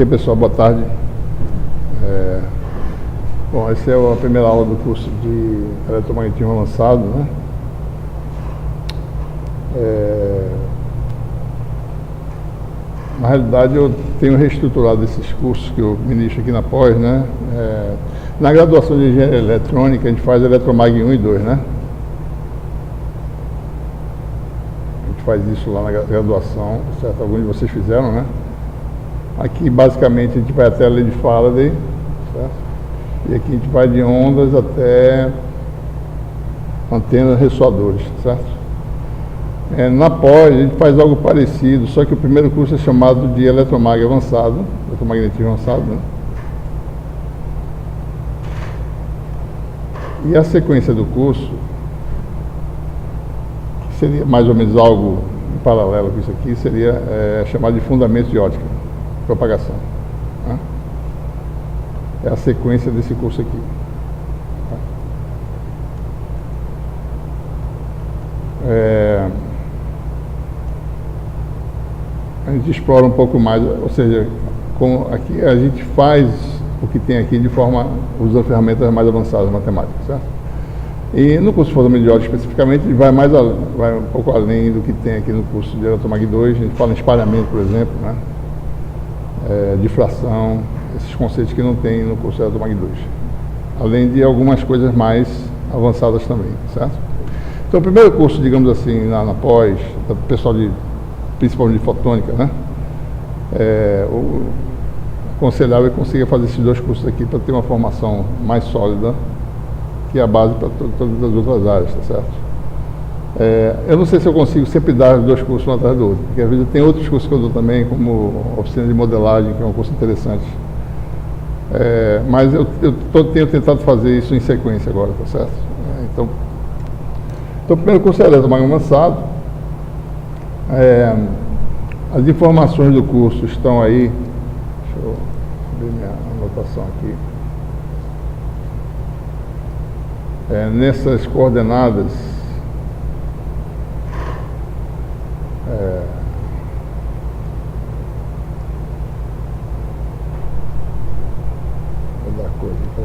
Ok, pessoal, boa tarde. Bom, essa é a primeira aula do curso de eletromagnetismo avançado, né? Na realidade, eu tenho reestruturado esses cursos que eu ministro aqui na pós, né? Na graduação de engenharia eletrônica, a gente faz eletromag 1 e 2, né? A gente faz isso lá na graduação, certo? Alguns de vocês fizeram, né? Aqui, basicamente, a gente vai até a lei de Faraday, certo? E aqui a gente vai de ondas até antenas ressoadoras, certo? Na pós, a gente faz algo parecido, só que o primeiro curso é chamado de eletromag avançado, eletromagnetismo avançado, né? E a sequência do curso, que seria mais ou menos algo em paralelo com isso aqui, seria chamado de fundamentos de ótica, propagação, né? É a sequência desse curso aqui. A gente explora um pouco mais, ou seja, aqui a gente faz o que tem aqui de forma, usando ferramentas mais avançadas matemáticas, certo? E no curso de fundamento de ótica especificamente, vai um pouco além do que tem aqui no curso de eletromag 2, a gente fala em espalhamento, por exemplo, né? Difração, esses conceitos que não tem no curso de eletromag 2, além de algumas coisas mais avançadas também, certo? Então, o primeiro curso, digamos assim, na pós, do pessoal principalmente de fotônica, né? O aconselhável é que consiga fazer esses dois cursos aqui para ter uma formação mais sólida, que é a base para todas as outras áreas, tá certo? Eu não sei se eu consigo sempre dar os dois cursos um atrás do outro, porque às vezes tem outros cursos que eu dou também, como oficina de modelagem, que é um curso interessante. Mas eu tenho tentado fazer isso em sequência agora, tá certo? Então, o primeiro curso é eletromag avançado. As informações do curso estão aí. Deixa eu ver minha anotação aqui. Nessas coordenadas. Vou dar coisa aqui.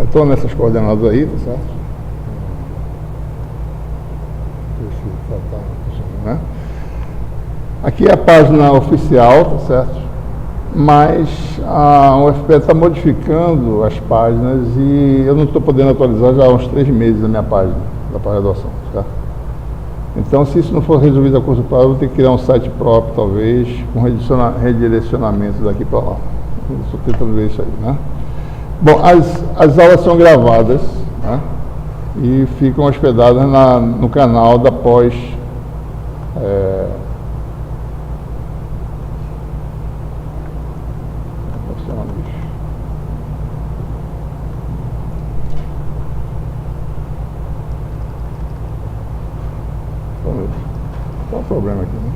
Estou nessas coordenadas aí, tá certo? Né? Aqui é a página oficial, tá certo? Mas a UFPE está modificando as páginas e eu não estou podendo atualizar já há uns 3 meses a minha página da pós-graduação, tá? Então, se isso não for resolvido a curto prazo, eu vou ter que criar um site próprio, talvez, com redirecionamento daqui para lá. Estou tentando ver isso aí, né? Bom, as aulas são gravadas, né? E ficam hospedadas no canal da pós. Qual o problema aqui, né?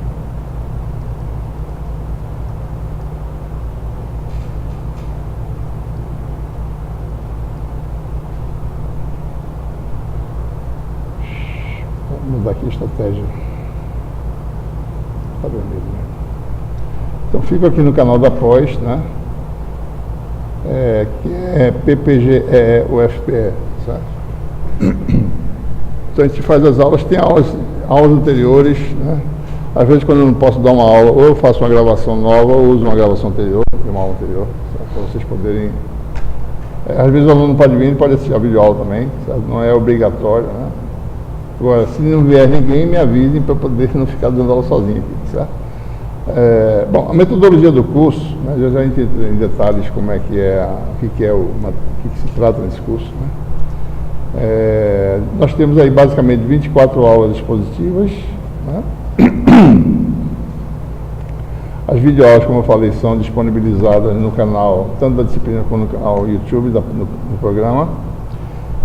Vamos mudar aqui a estratégia. Está vermelho, né? Então, fico aqui no canal da pós, né? Que é PPGE UFPE, certo? Então, a gente faz as aulas, tem aulas anteriores, né? Às vezes, quando eu não posso dar uma aula, ou eu faço uma gravação nova, ou uso uma gravação anterior, uma aula anterior, para vocês poderem... às vezes o aluno pode vir e pode assistir a videoaula também, certo? Não é obrigatório, né? Agora, se não vier ninguém, me avisem para poder não ficar dando aula sozinho aqui, certo? Bom, a metodologia do curso, né, já entrei em detalhes como é que é, o que se trata nesse curso, né? Nós temos aí basicamente 24 aulas expositivas, né? As videoaulas, como eu falei, são disponibilizadas no canal, tanto da disciplina como no canal YouTube no programa.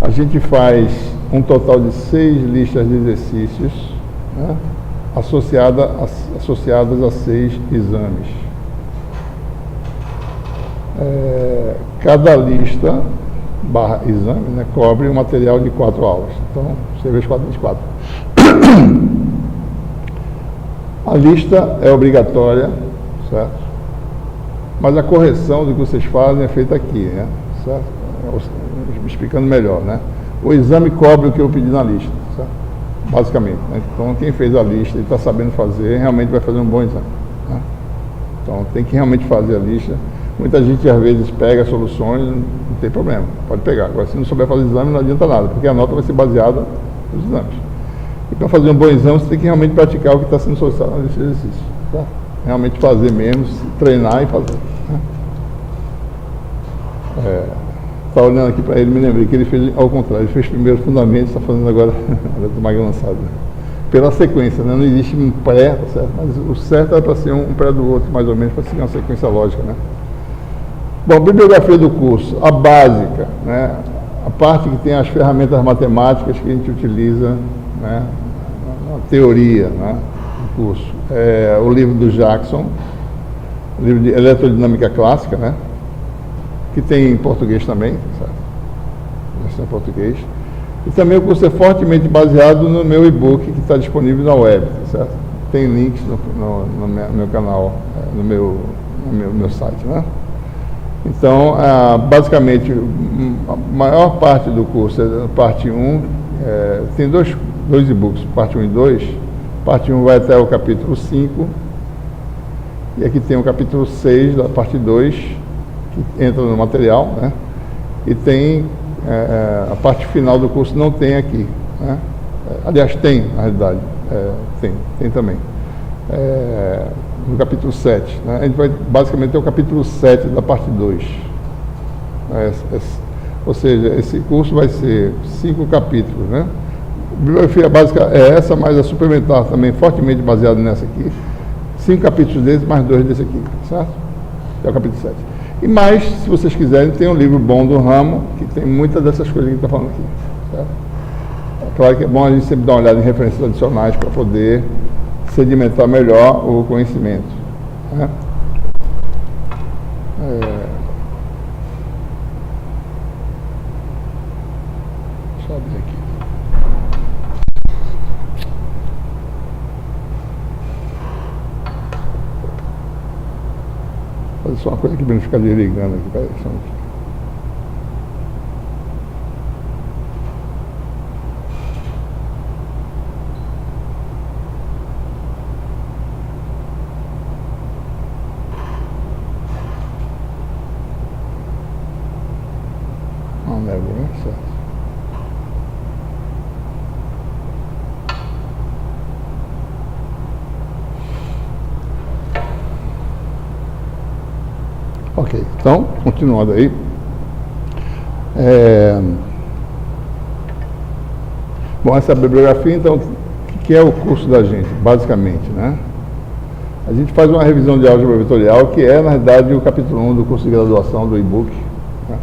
A gente faz um total de 6 listas de exercícios, né? associadas a 6 exames. Cada lista / exame, né, cobre um material de 4 aulas. Então, você vê os 4 vezes 4. A lista é obrigatória, certo? Mas a correção do que vocês fazem é feita aqui, né? Certo? Explicando melhor, né? O exame cobre o que eu pedi na lista, certo? Basicamente, né? Então, quem fez a lista e está sabendo fazer, realmente vai fazer um bom exame, né? Então, tem que realmente fazer a lista. Muita gente, às vezes, pega soluções, não tem problema, pode pegar. Agora, se não souber fazer exame, não adianta nada, porque a nota vai ser baseada nos exames. E para fazer um bom exame, você tem que realmente praticar o que está sendo solicitado nesse exercício, tá? Realmente fazer mesmo, treinar e fazer, né? Estava olhando aqui para ele, me lembrei que ele fez ao contrário, ele fez primeiro fundamento, está fazendo agora mais avançado. Pela sequência, né? Não existe um pré, tá certo? Mas o certo é para ser um pré do outro, mais ou menos, para seguir uma sequência lógica, né? Bom, bibliografia do curso, a básica, né? A parte que tem as ferramentas matemáticas que a gente utiliza, né, na teoria, né, do curso. O livro do Jackson, o livro de Eletrodinâmica Clássica, né, que tem em português também, certo? Em português. E também o curso é fortemente baseado no meu e-book que está disponível na web, certo? Tem links no meu canal, no meu site, né? Então, basicamente, a maior parte do curso é a parte 1, tem dois e-books, parte 1 e 2. Parte 1 vai até o capítulo 5, e aqui tem o capítulo 6 da parte 2, que entra no material, né? E tem a parte final do curso, não tem aqui, né? Aliás, tem, na realidade, tem também. No capítulo 7, né? A gente vai basicamente ter o capítulo 7 da parte 2. Ou seja, esse curso vai ser 5 capítulos, né? A bibliografia básica é essa, mas a suplementar também fortemente baseada nessa aqui. 5 capítulos desse, mais 2 desse aqui, certo? É o capítulo 7. E mais, se vocês quiserem, tem um livro bom do ramo, que tem muitas dessas coisas que a gente está falando aqui, certo? É claro que é bom a gente sempre dar uma olhada em referências adicionais para poder sedimentar melhor o conhecimento, né? Deixa eu abrir aqui. Fazer só uma coisa aqui para não ficar desligando aqui. Peraí, só um aqui. Certo. Ok, então, continuando aí. Bom, essa bibliografia, então, o que é o curso da gente, basicamente, né? A gente faz uma revisão de álgebra vetorial, que é, na realidade, o capítulo 1 do curso de graduação do e-book, né?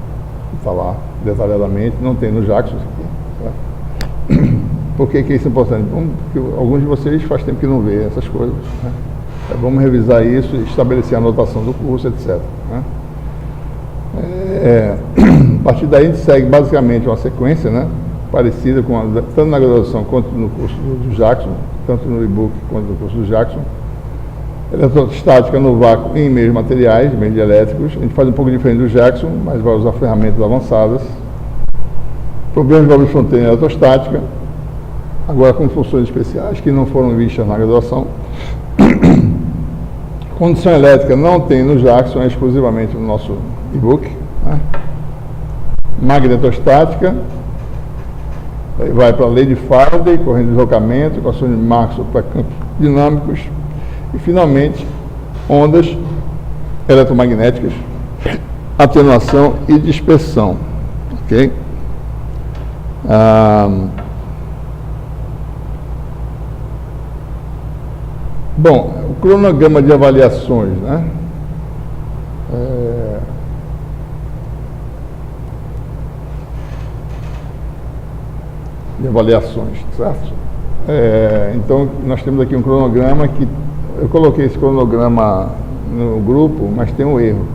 Está lá detalhadamente, não tem no Jackson aqui, certo? Por que isso é importante? Porque alguns de vocês faz tempo que não vê essas coisas, né? Vamos revisar isso e estabelecer a anotação do curso, etc, né? A partir daí a gente segue basicamente uma sequência, né, parecida com tanto na graduação quanto no curso do Jackson, tanto no e-book quanto no curso do Jackson. Eletrostática no vácuo em meios materiais, meios elétricos. A gente faz um pouco diferente do Jackson, mas vai usar ferramentas avançadas. Problemas de valor de fronteira em eletrostática, agora com funções especiais que não foram vistas na graduação. Condução elétrica não tem no Jackson, é exclusivamente no nosso e-book, né? Magnetostática, aí vai para a lei de Faraday, corrente de deslocamento, equações de Maxwell para campos dinâmicos, e finalmente ondas eletromagnéticas, atenuação e dispersão, ok? Bom, o cronograma de avaliações, né? De avaliações, certo? Então, nós temos aqui um cronograma que eu coloquei esse cronograma no grupo, mas tem um erro.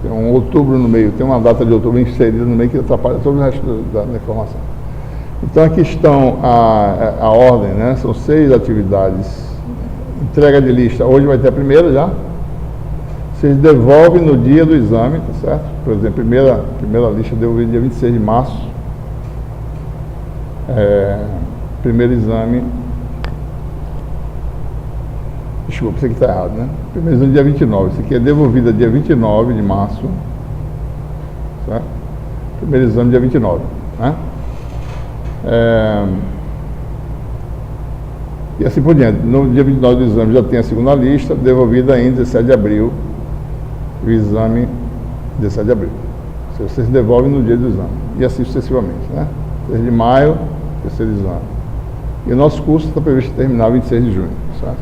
Tem um outubro no meio, tem uma data de outubro inserida no meio que atrapalha todo o resto da informação. Então, aqui estão a ordem, né? São 6 atividades. Entrega de lista, hoje vai ter a primeira já. Vocês devolvem no dia do exame, tá certo? Por exemplo, primeira lista devolvida dia 26 de março. Primeiro exame. Desculpa, isso aqui está errado, né? Primeiro exame dia 29. Isso aqui é devolvida dia 29 de março. Certo? Primeiro exame dia 29. Né? E assim por diante. No dia 29 do exame já tem a segunda lista, devolvida em 17 de abril. O exame 17 de abril. Vocês devolvem no dia do exame. E assim sucessivamente. Né? 3 de maio, terceiro exame. E o nosso curso está previsto terminar 26 de junho. Certo?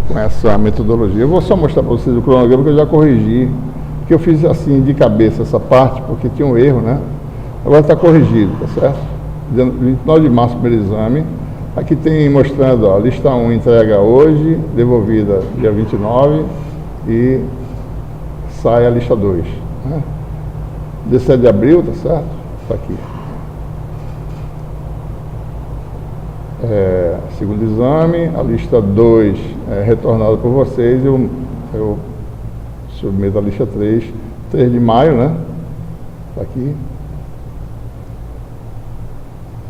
Com essa metodologia. Eu vou só mostrar para vocês o cronograma que eu já corrigi, que eu fiz assim de cabeça essa parte, porque tinha um erro, né? Agora está corrigido, tá certo? 29 de março, primeiro exame. Aqui tem mostrando, ó, lista 1 entrega hoje, devolvida dia 29 e sai a lista 2. Né? 17 de abril, tá certo? Está aqui. Segundo exame, a lista 2 é retornada por vocês, eu submeto a lista 3 de maio, né? Está aqui.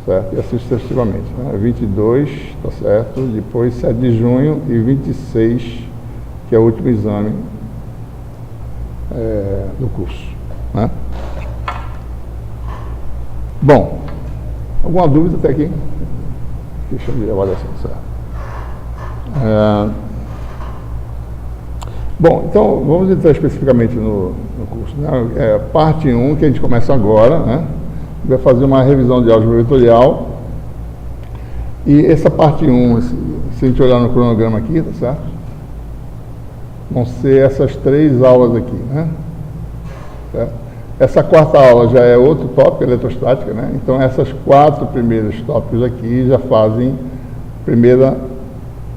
Certo? E assim sucessivamente. Né? 22, tá certo? Depois 7 de junho e 26, que é o último exame do curso. Né? Bom, alguma dúvida até aqui? Deixa eu ver a avaliação, certo? Bom, então vamos entrar especificamente no curso. Né? Parte 1, que a gente começa agora, né? Vai fazer uma revisão de álgebra vetorial. E essa parte 1, se a gente olhar no cronograma aqui, tá certo? Vão ser essas 3 aulas aqui, né? Certo? Essa quarta aula já é outro tópico, eletrostática, né? Então, essas 4 primeiros tópicos aqui já fazem primeiro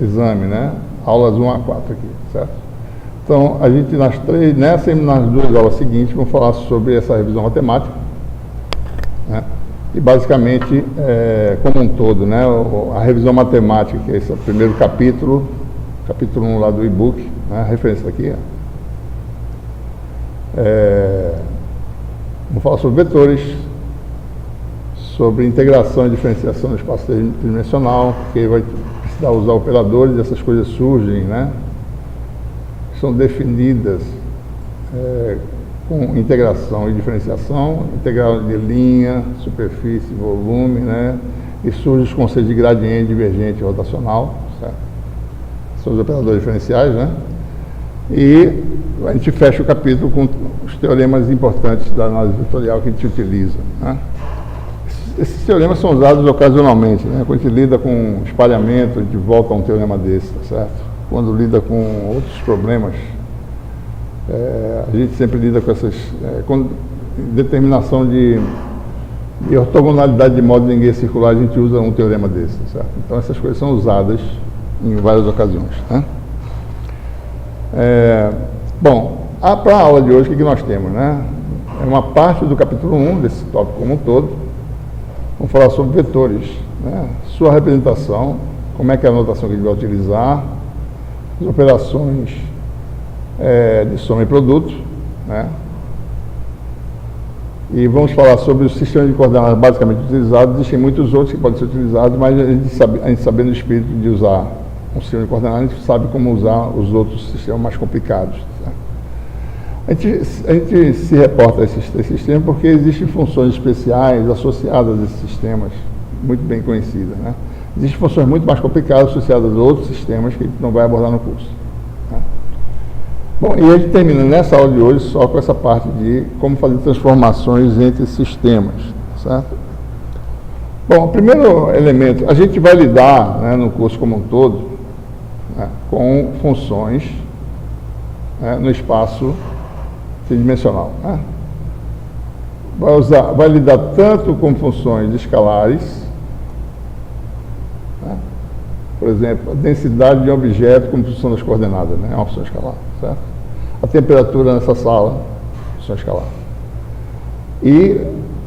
exame, né? Aulas 1 a 4 aqui, certo? Então, a gente nessa e nas 2 aulas seguintes, vamos falar sobre essa revisão matemática, né? E, basicamente, como um todo, né? A revisão matemática, que é esse primeiro capítulo 1 lá do e-book, né? A referência aqui, vamos falar sobre vetores, sobre integração e diferenciação no espaço tridimensional, porque vai precisar usar operadores, essas coisas surgem, né? São definidas com integração e diferenciação, integral de linha, superfície, volume, né? E surgem os conceitos de gradiente, divergente e rotacional, certo? São os operadores diferenciais, né? E a gente fecha o capítulo com os teoremas importantes da análise vetorial que a gente utiliza. Né? Esses teoremas são usados ocasionalmente, né? Quando a gente lida com espalhamento, a gente volta a um teorema desse, tá certo? Quando lida com outros problemas, a gente sempre lida com essas... com determinação de ortogonalidade de modo de ninguém circular, a gente usa um teorema desse, tá certo? Então essas coisas são usadas em várias ocasiões. Né? Bom, para a aula de hoje, o que nós temos? Né? É uma parte do capítulo 1, desse tópico como um todo. Vamos falar sobre vetores, né? Sua representação, como é que é a notação que a gente vai utilizar, as operações de soma e produto, né? E vamos falar sobre o sistema de coordenadas basicamente utilizado. Existem muitos outros que podem ser utilizados, mas a gente sabendo o espírito de usar um sistema de coordenadas, a gente sabe como usar os outros sistemas mais complicados. Tá? A gente se reporta a esses 3 sistemas porque existem funções especiais associadas a esses sistemas, muito bem conhecidas. Né? Existem funções muito mais complicadas associadas a outros sistemas que a gente não vai abordar no curso. Tá? Bom, e a gente termina nessa aula de hoje só com essa parte de como fazer transformações entre sistemas. Certo? Bom, o primeiro elemento, a gente vai lidar, né, no curso como um todo, né, com funções, né, no espaço tridimensional. Né? Vai lidar tanto com funções escalares, exemplo, a densidade de um objeto como função das coordenadas, né? É uma função escalar, certo? A temperatura nessa sala, função escalar. E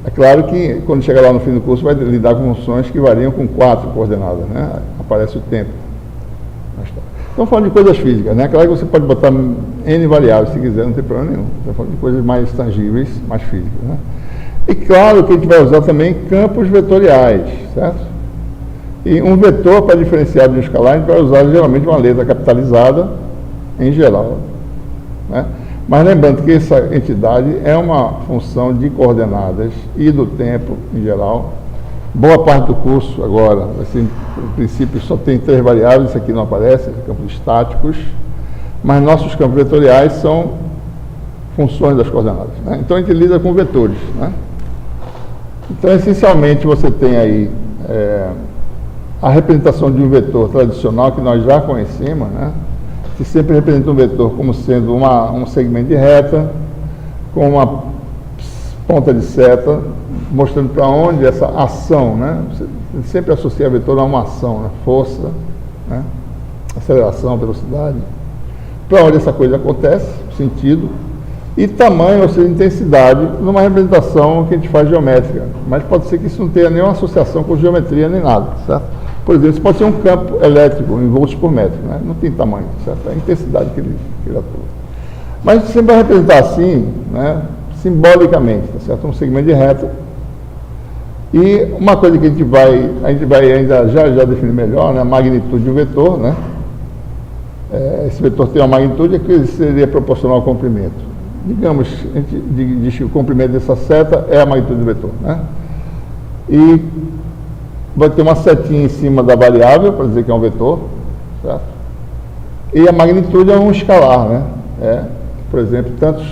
é claro que quando chegar lá no fim do curso vai lidar com funções que variam com 4 coordenadas, né? Aparece o tempo. Estamos falando de coisas físicas, né? Claro que você pode botar N variáveis se quiser, não tem problema nenhum. Estamos falando de coisas mais tangíveis, mais físicas, né? E claro que a gente vai usar também campos vetoriais, certo? E um vetor, para diferenciar de um escalar, a gente vai usar geralmente uma letra capitalizada, em geral, né? Mas lembrando que essa entidade é uma função de coordenadas e do tempo, em geral. Boa parte do curso, agora, assim, no princípio, só tem 3 variáveis, isso aqui não aparece, campos estáticos, mas nossos campos vetoriais são funções das coordenadas, né? Então, a gente lida com vetores, né? Então, essencialmente, você tem aí a representação de um vetor tradicional que nós já conhecemos, né? Que sempre representa um vetor como sendo um segmento de reta, com uma ponta de seta, mostrando para onde essa ação, né? Você sempre associa vetor a uma ação, né? Força, né? Aceleração, velocidade, para onde essa coisa acontece, sentido, e tamanho, ou seja, intensidade, numa representação que a gente faz geométrica. Mas pode ser que isso não tenha nenhuma associação com geometria nem nada, certo? Por exemplo, isso pode ser um campo elétrico em volts por metro, né? Não tem tamanho, certo? É a intensidade que ele atua. Mas você vai representar assim, né? Simbolicamente, tá certo? Um segmento de reta. E uma coisa que a gente vai ainda já definir melhor, né? A magnitude de um vetor, né? Esse vetor tem uma magnitude que seria proporcional ao comprimento. Digamos, a gente diz que o comprimento dessa seta é a magnitude do vetor, né? E vai ter uma setinha em cima da variável, para dizer que é um vetor, certo? E a magnitude é um escalar, né? Por exemplo, tantos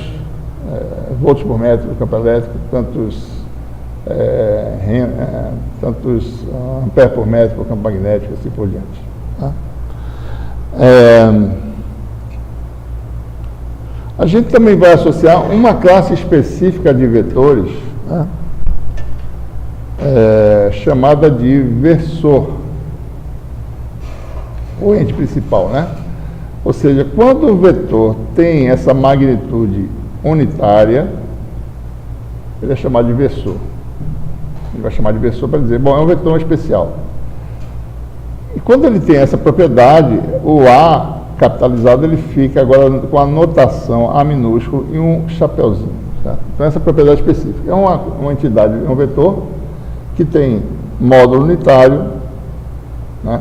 volts por metro do campo elétrico, tantos amperes por metro do campo magnético, assim por diante. Tá? A gente também vai associar uma classe específica de vetores, né? Chamada de versor, o ente principal, né? Ou seja, quando o vetor tem essa magnitude unitária, ele é chamado de versor. Ele vai chamar de versor para dizer, bom, é um vetor especial. E quando ele tem essa propriedade, o A capitalizado, ele fica agora com a notação A minúsculo e um chapeuzinho, certo? Então, essa propriedade específica é uma entidade, é um vetor que tem módulo unitário, né?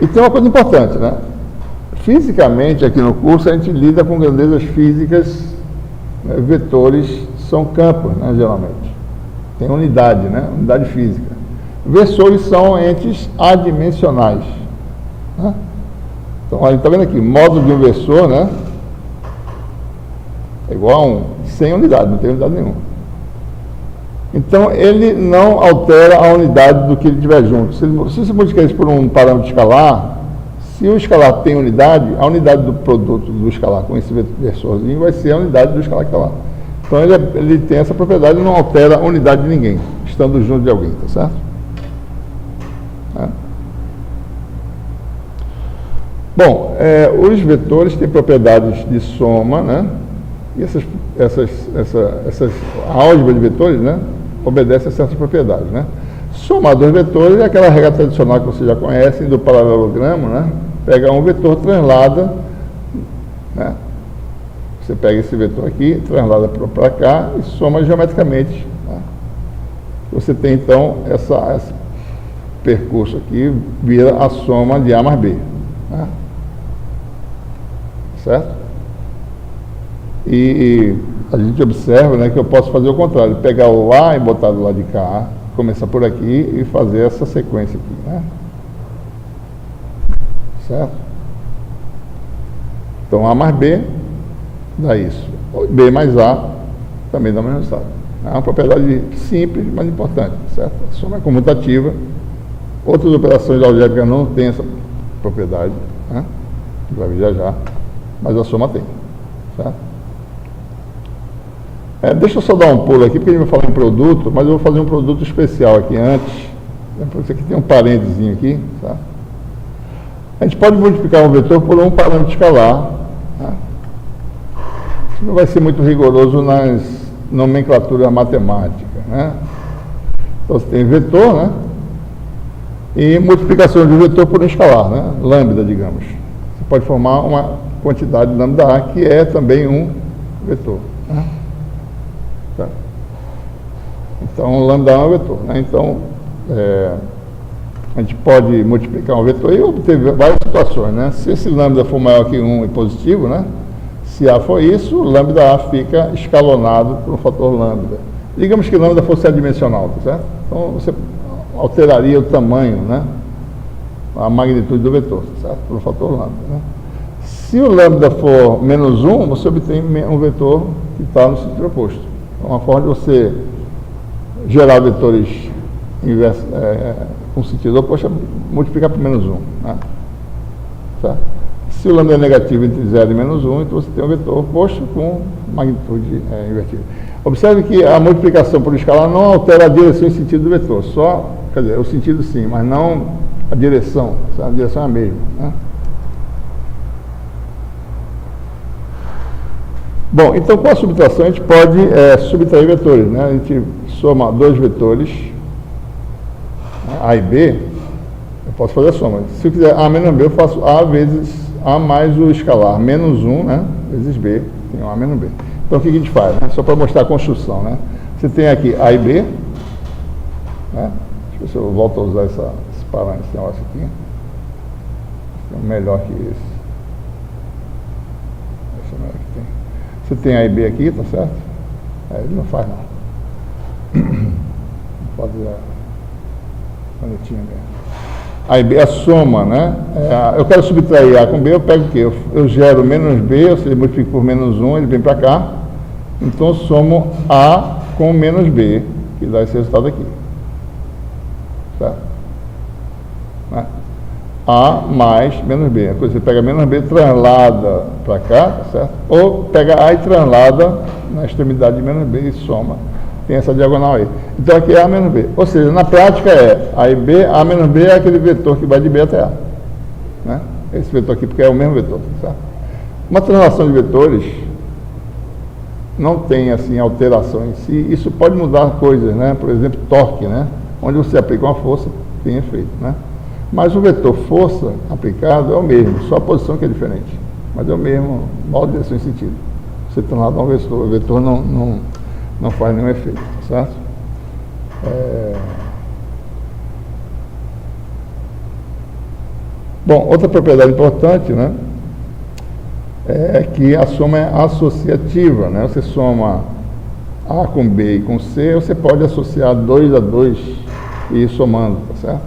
E tem uma coisa importante, né? Fisicamente, aqui no curso, a gente lida com grandezas físicas, né? Vetores são campos, né, geralmente. Tem unidade, né? Unidade física. Versores são entes adimensionais, né? Então, a gente está vendo aqui, módulo de um versor, né? É igual a 100 unidades, não tem unidade nenhuma. Então, ele não altera a unidade do que ele tiver junto. Se você multiplicar isso por um parâmetro escalar, se o escalar tem unidade, a unidade do produto do escalar com esse versorzinho vai ser a unidade do escalar que está lá. Então, ele tem essa propriedade e não altera a unidade de ninguém, estando junto de alguém, tá certo? Bom, os vetores têm propriedades de soma, né? E a álgebra de vetores, né, obedece a certas propriedades, né? Somar 2 vetores é aquela regra tradicional que vocês já conhecem do paralelogramo, né? Pega um vetor, translada, né? Você pega esse vetor aqui, translada para cá e soma geometricamente, né? Você tem, então, esse percurso aqui vira a soma de A mais B, né? Certo? E a gente observa, né, que eu posso fazer o contrário, pegar o A e botar do lado de cá, começar por aqui e fazer essa sequência aqui, né? Certo? Então, A mais B dá isso. B mais A também dá o mesmo resultado. É uma propriedade simples, mas importante, certo? A soma é comutativa. Outras operações algébricas não têm essa propriedade, né? A gente vai ver já, mas a soma tem, certo? Deixa eu só dar um pulo aqui, porque a gente vai falar em produto, mas eu vou fazer um produto especial aqui antes, Isso aqui tem um parênteses aqui, tá? A gente pode multiplicar um vetor por um parâmetro escalar, tá? Não vai ser muito rigoroso nas nomenclaturas matemáticas, né? Então você tem vetor, né? E multiplicação de vetor por um escalar, né? Lambda, digamos. Você pode formar uma quantidade de lambda A, que é também um vetor, né? Tá? Então, lambda A é um vetor, né? Então, a gente pode multiplicar um vetor e obter várias situações, né? Se esse lambda for maior que 1 e positivo, né? Se A for isso, o lambda A fica escalonado por um fator lambda. Digamos que lambda fosse adimensional, tá certo? Então, você alteraria o tamanho, né? A magnitude do vetor, tá certo? Por um fator lambda, né? Se o lambda for menos 1, você obtém um vetor que está no sentido oposto. Então, uma forma de você gerar vetores com sentido oposto é multiplicar por menos 1. Né? Tá? Se o lambda é negativo entre 0 e menos 1, então você tem um vetor oposto com magnitude invertida. Observe que a multiplicação por escalar não altera a direção e sentido do vetor, só, quer dizer, o sentido sim, mas não a direção. A direção é a mesma. Né? Bom, então com a subtração a gente pode subtrair vetores, né? A gente soma dois vetores, né? A e B, eu posso fazer a soma. Se eu quiser A menos B, eu faço A vezes A mais o escalar, menos 1, né? Vezes B, tem A menos B. Então o que a gente faz? Né? Só para mostrar a construção, né? Você tem aqui A e B, né? Deixa eu ver se eu volto a usar esse parâmetro, esse negócio aqui. É melhor que esse. Esse é o melhor que tem. Você tem A e B aqui, tá certo? Ele não faz não. Não pode usar canetinha mesmo. A e B, a soma, né? Eu quero subtrair A com B, eu pego o quê? Eu gero menos B, ou seja, multiplico por menos 1, ele vem para cá. Então eu somo A com menos B, que dá esse resultado aqui. Certo? Né? A mais menos B. Você pega menos B, translada para cá, tá certo? Ou pega A e translada na extremidade de menos B e soma. Tem essa diagonal aí. Então aqui é A menos B. Ou seja, na prática é A e B, A menos B é aquele vetor que vai de B até A. Né? Esse vetor aqui, porque é o mesmo vetor. Tá? Uma translação de vetores não tem assim alteração em si. Isso pode mudar coisas, né? Por exemplo, torque, né? Onde você aplica uma força, tem efeito, né? Mas o vetor força aplicado é o mesmo, só a posição que é diferente. Mas é o mesmo, modo, direção e sentido. Você translada um vetor, o vetor não faz nenhum efeito, certo? Bom, outra propriedade importante, né? É que a soma é associativa, né? Você soma A com B e com C, você pode associar 2 a 2 e ir somando, tá certo?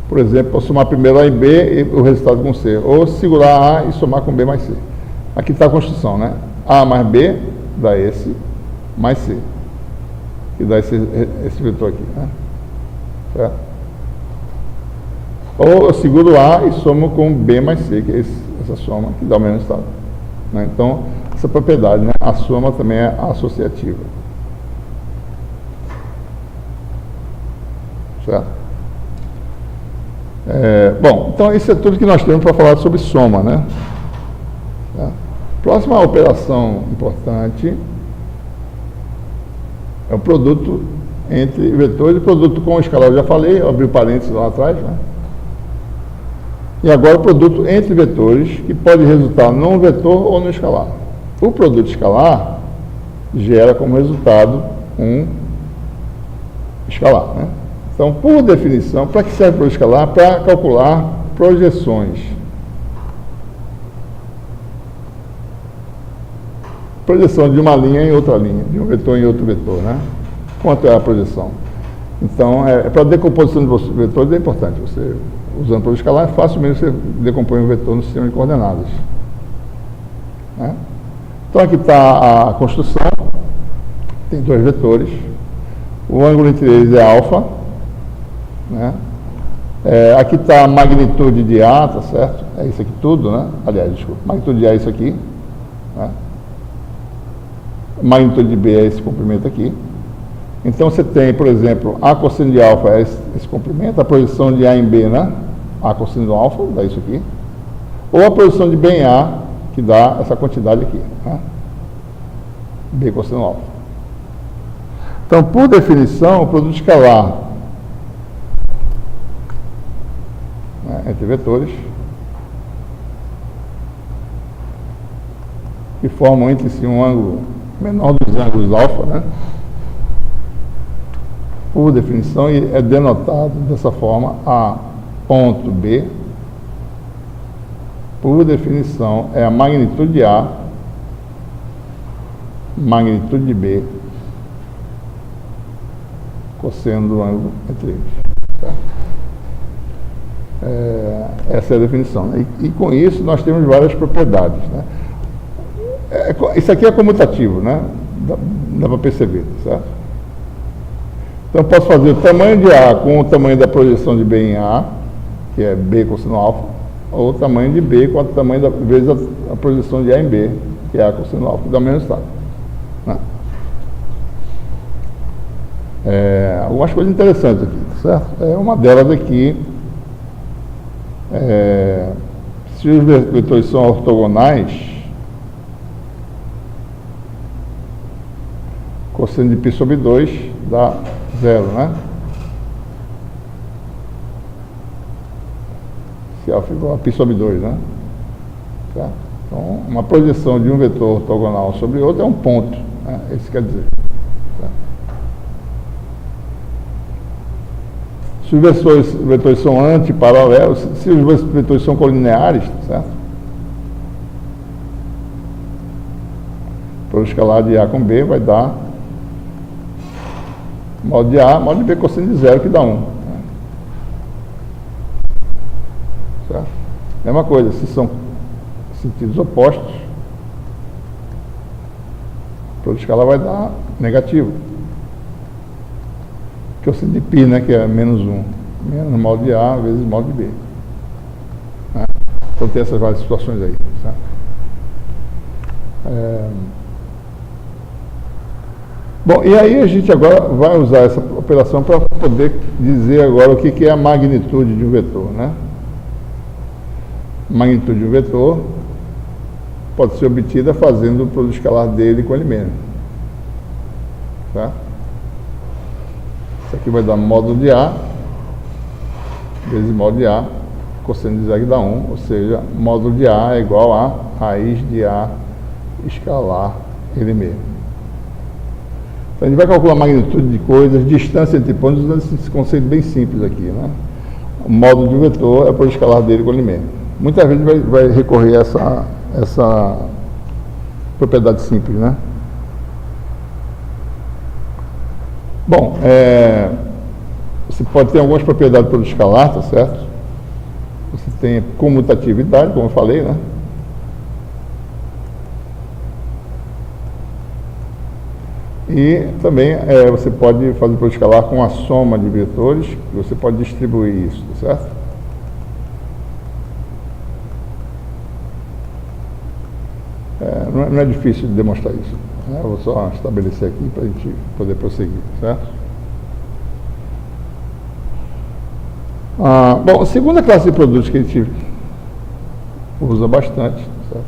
Por exemplo, eu somar primeiro A e B e o resultado com C. Ou segurar A e somar com B mais C. Aqui está a construção, né? A mais B dá esse mais C. Que dá esse vetor aqui, né? Certo? Ou eu seguro A e somo com B mais C, que é essa soma que dá o mesmo resultado. Né? Então, essa propriedade, né? A soma também é associativa. Certo? Bom, então isso é tudo que nós temos para falar sobre soma, né? Tá? Próxima operação importante é o produto entre vetores. O produto com escalar eu já falei, eu abri o parênteses lá atrás, né? E agora o produto entre vetores, que pode resultar num vetor ou no escalar. O produto escalar gera como resultado um escalar, né? Então, por definição, para que serve o produto escalar? Para calcular projeções. Projeção de uma linha em outra linha, de um vetor em outro vetor, né? Quanto é a projeção? Então, para a decomposição de vetores é importante. Você, usando o produto escalar, é fácil mesmo você decompõe um vetor no sistema de coordenadas. Né? Então, aqui está a construção. Tem dois vetores. O ângulo entre eles é alfa. Né? Aqui está a magnitude de A, tá certo? É isso aqui tudo, né? Aliás, desculpa, magnitude de A é isso aqui. Né? A magnitude de B é esse comprimento aqui. Então você tem, por exemplo, A cosseno de alfa é esse comprimento, a projeção de A em B, né? A cosseno de alfa, dá isso aqui. Ou a projeção de B em A, que dá essa quantidade aqui, né? B cosseno alfa. Então, por definição, o produto escalar, né, entre vetores que formam entre si um ângulo menor dos ângulos alfa, né? Por definição, é denotado dessa forma A ponto B. Por definição, é a magnitude de A, magnitude de B, cosseno do ângulo entre eles. Tá? Essa é a definição. Né? E com isso nós temos várias propriedades. Né? Isso aqui é comutativo, né? Dá para perceber, certo? Então eu posso fazer o tamanho de A com o tamanho da projeção de B em A, que é B cosseno alfa, ou o tamanho de B com o tamanho vezes a projeção de A em B, que é A cosseno alfa, que dá o mesmo resultado. Né? Algumas coisas interessantes aqui, certo? Uma delas aqui, se os vetores são ortogonais, cosseno de π sobre 2 dá 0, né? Se alfa igual a π sobre 2, né? Certo? Então, uma projeção de um vetor ortogonal sobre outro é um ponto, né? Isso quer dizer. Certo? Se os vetores são antiparalelos, se os vetores são colineares, certo? Para o escalar de A com B vai dar modo de A, modo de B cosseno de 0, que dá 1. Certo? Mesma coisa, se são sentidos opostos, o produto escalar vai dar negativo. Cosseno de π, né, que é menos 1, menos modo de A vezes modo de B. Né? Então tem essas várias situações aí. Certo? Bom, e aí a gente agora vai usar essa operação para poder dizer agora o que é a magnitude de um vetor, né? A magnitude de um vetor pode ser obtida fazendo o produto escalar dele com ele mesmo. Tá? Isso aqui vai dar módulo de A vezes módulo de A, cosseno de 0 dá 1, ou seja, módulo de A é igual a raiz de A escalar ele mesmo. Então, a gente vai calcular a magnitude de coisas, distância entre pontos, usando esse conceito bem simples aqui, né? O módulo de um vetor é o produto escalar dele com ele mesmo. Muitas vezes vai recorrer a essa propriedade simples, né? Bom, você pode ter algumas propriedades do produto escalar, tá certo? Você tem comutatividade, como eu falei, né? E também você pode fazer o produto escalar com a soma de vetores, você pode distribuir isso, tá certo? Não é difícil de demonstrar isso. Né? Eu vou só estabelecer aqui para a gente poder prosseguir, certo? Bom, a segunda classe de produtos que a gente usa bastante, certo?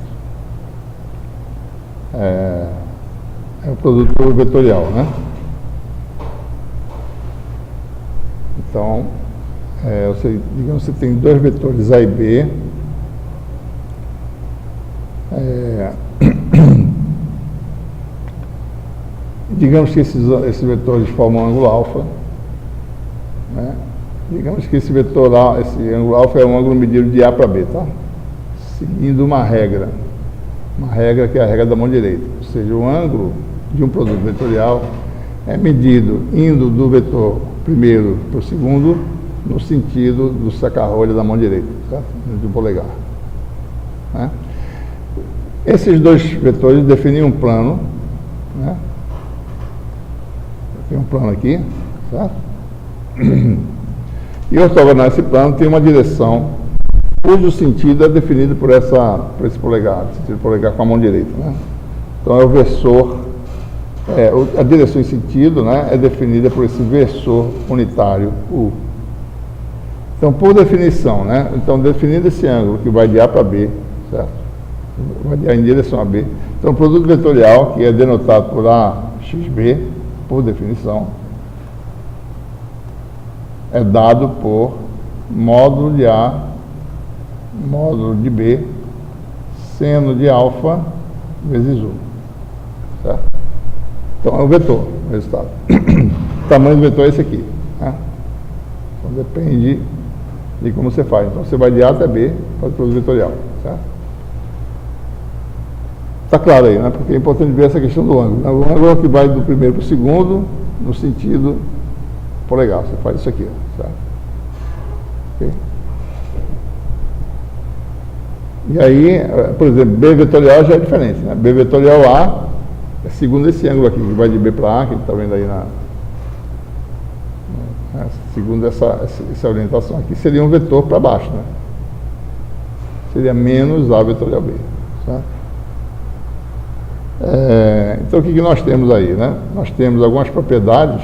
É o produto vetorial, né? Então, digamos que você tem dois vetores A e B. Digamos que esses vetores formam um ângulo alfa, né? Digamos que esse vetor A, esse ângulo alfa é um ângulo medido de A para B, tá? Seguindo uma regra que é a regra da mão direita, ou seja, o ângulo de um produto vetorial é medido indo do vetor primeiro para o segundo no sentido do saca-rolha da mão direita, certo? Do polegar, né? Esses dois vetores definem um plano, né? Tem um plano aqui, certo? E ortogonal a esse plano tem uma direção cujo sentido é definido por esse polegar, sentido polegar com a mão direita, né? Então é o versor A direção em sentido, né, é definida por esse versor unitário U. Então, por definição, né, então definido esse ângulo que vai de A para B, certo? Vai de A em direção a B. Então, o produto vetorial, que é denotado por AXB, por definição, é dado por módulo de A, módulo de B, seno de alfa vezes U, certo? Então, é o vetor, o resultado. O tamanho do vetor é esse aqui, né? Então, depende de como você faz. Então, você vai de A até B para o produto vetorial, certo? Está claro aí, né? Porque é importante ver essa questão do ângulo. O ângulo é o que vai do primeiro para o segundo, no sentido polegar. Você faz isso aqui, certo? Okay? E aí, por exemplo, B vetorial já é diferente, né? B vetorial A é segundo esse ângulo aqui, que vai de B para A, que a gente está vendo aí segundo essa orientação aqui, seria um vetor para baixo, né? Seria menos A vetorial B, certo? Então, o que nós temos aí, né? Nós temos algumas propriedades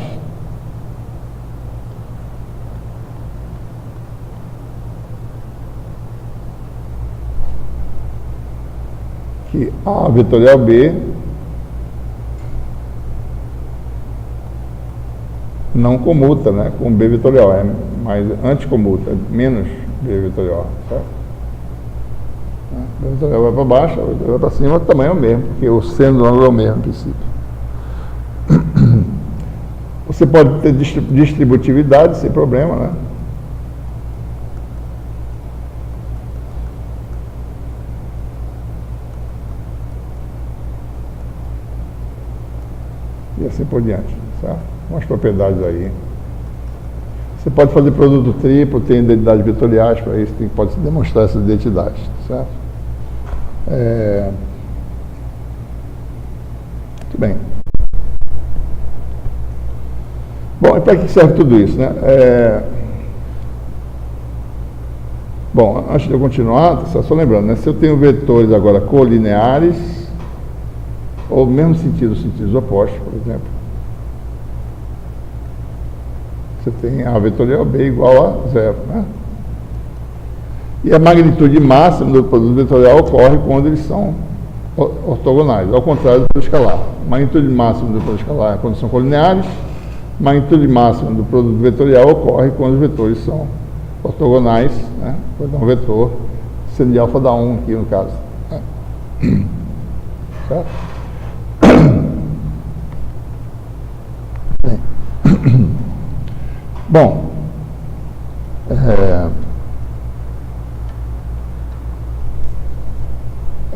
que A vetorial B não comuta, né, com B vetorial, é mais anticomuta, menos B vetorial, certo? B vetorial vai para baixo, B vetorial vai para cima, o tamanho é o mesmo, porque o seno do ângulo é o mesmo, no princípio. Você pode ter distributividade sem problema, né? E assim por diante, certo? Umas propriedades aí. Você pode fazer produto triplo, tem identidades vetoriais, para isso pode se demonstrar essas identidades, certo? Muito bem. Bom, e para que serve tudo isso, né? Bom, antes de eu continuar, só lembrando, né? Se eu tenho vetores agora colineares, ou mesmo sentidos opostos, por exemplo, você tem A vetorial B igual a 0, né? E a magnitude máxima do produto vetorial ocorre quando eles são ortogonais, ao contrário do escalar. A magnitude máxima do produto escalar é quando são colineares, a magnitude máxima do produto vetorial ocorre quando os vetores são ortogonais, né? Vou dar um vetor seno de alfa dá 1 aqui no caso, né? Certo? Bom,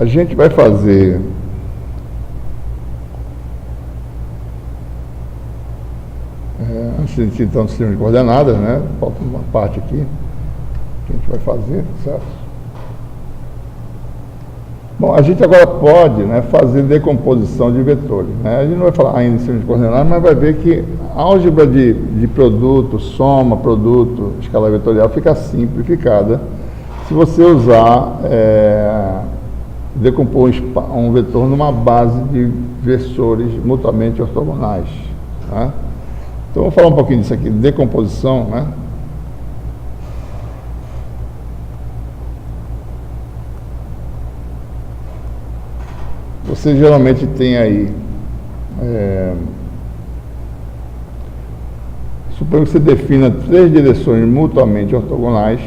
a gente vai fazer antes de gente então do sistema de coordenadas, né? Falta uma parte aqui que a gente vai fazer, certo? Bom, a gente agora pode, né, fazer decomposição de vetores, né? A gente não vai falar ainda em sistema de coordenadas, mas vai ver que a álgebra de produto, soma, produto, escalar vetorial fica simplificada se você usar, decompor um vetor numa base de versores mutuamente ortogonais, né? Então, vamos falar um pouquinho disso aqui, decomposição, né? Você geralmente tem aí, suponho que você defina 3 direções mutuamente ortogonais,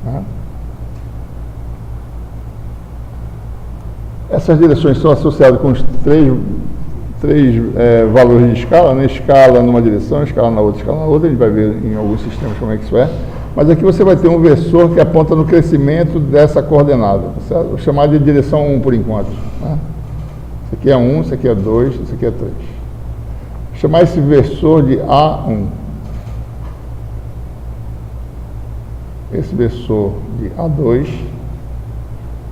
né? Essas direções são associadas com os três valores de escala, né? Escala numa direção, escala na outra, escala na outra. A gente vai ver em alguns sistemas como é que isso é. Mas aqui você vai ter um versor que aponta no crescimento dessa coordenada. Certo? Vou chamar de direção 1 por enquanto, né? Isso aqui é 1, isso aqui é 2, isso aqui é 3. Vou chamar esse versor de A1. Esse versor de A2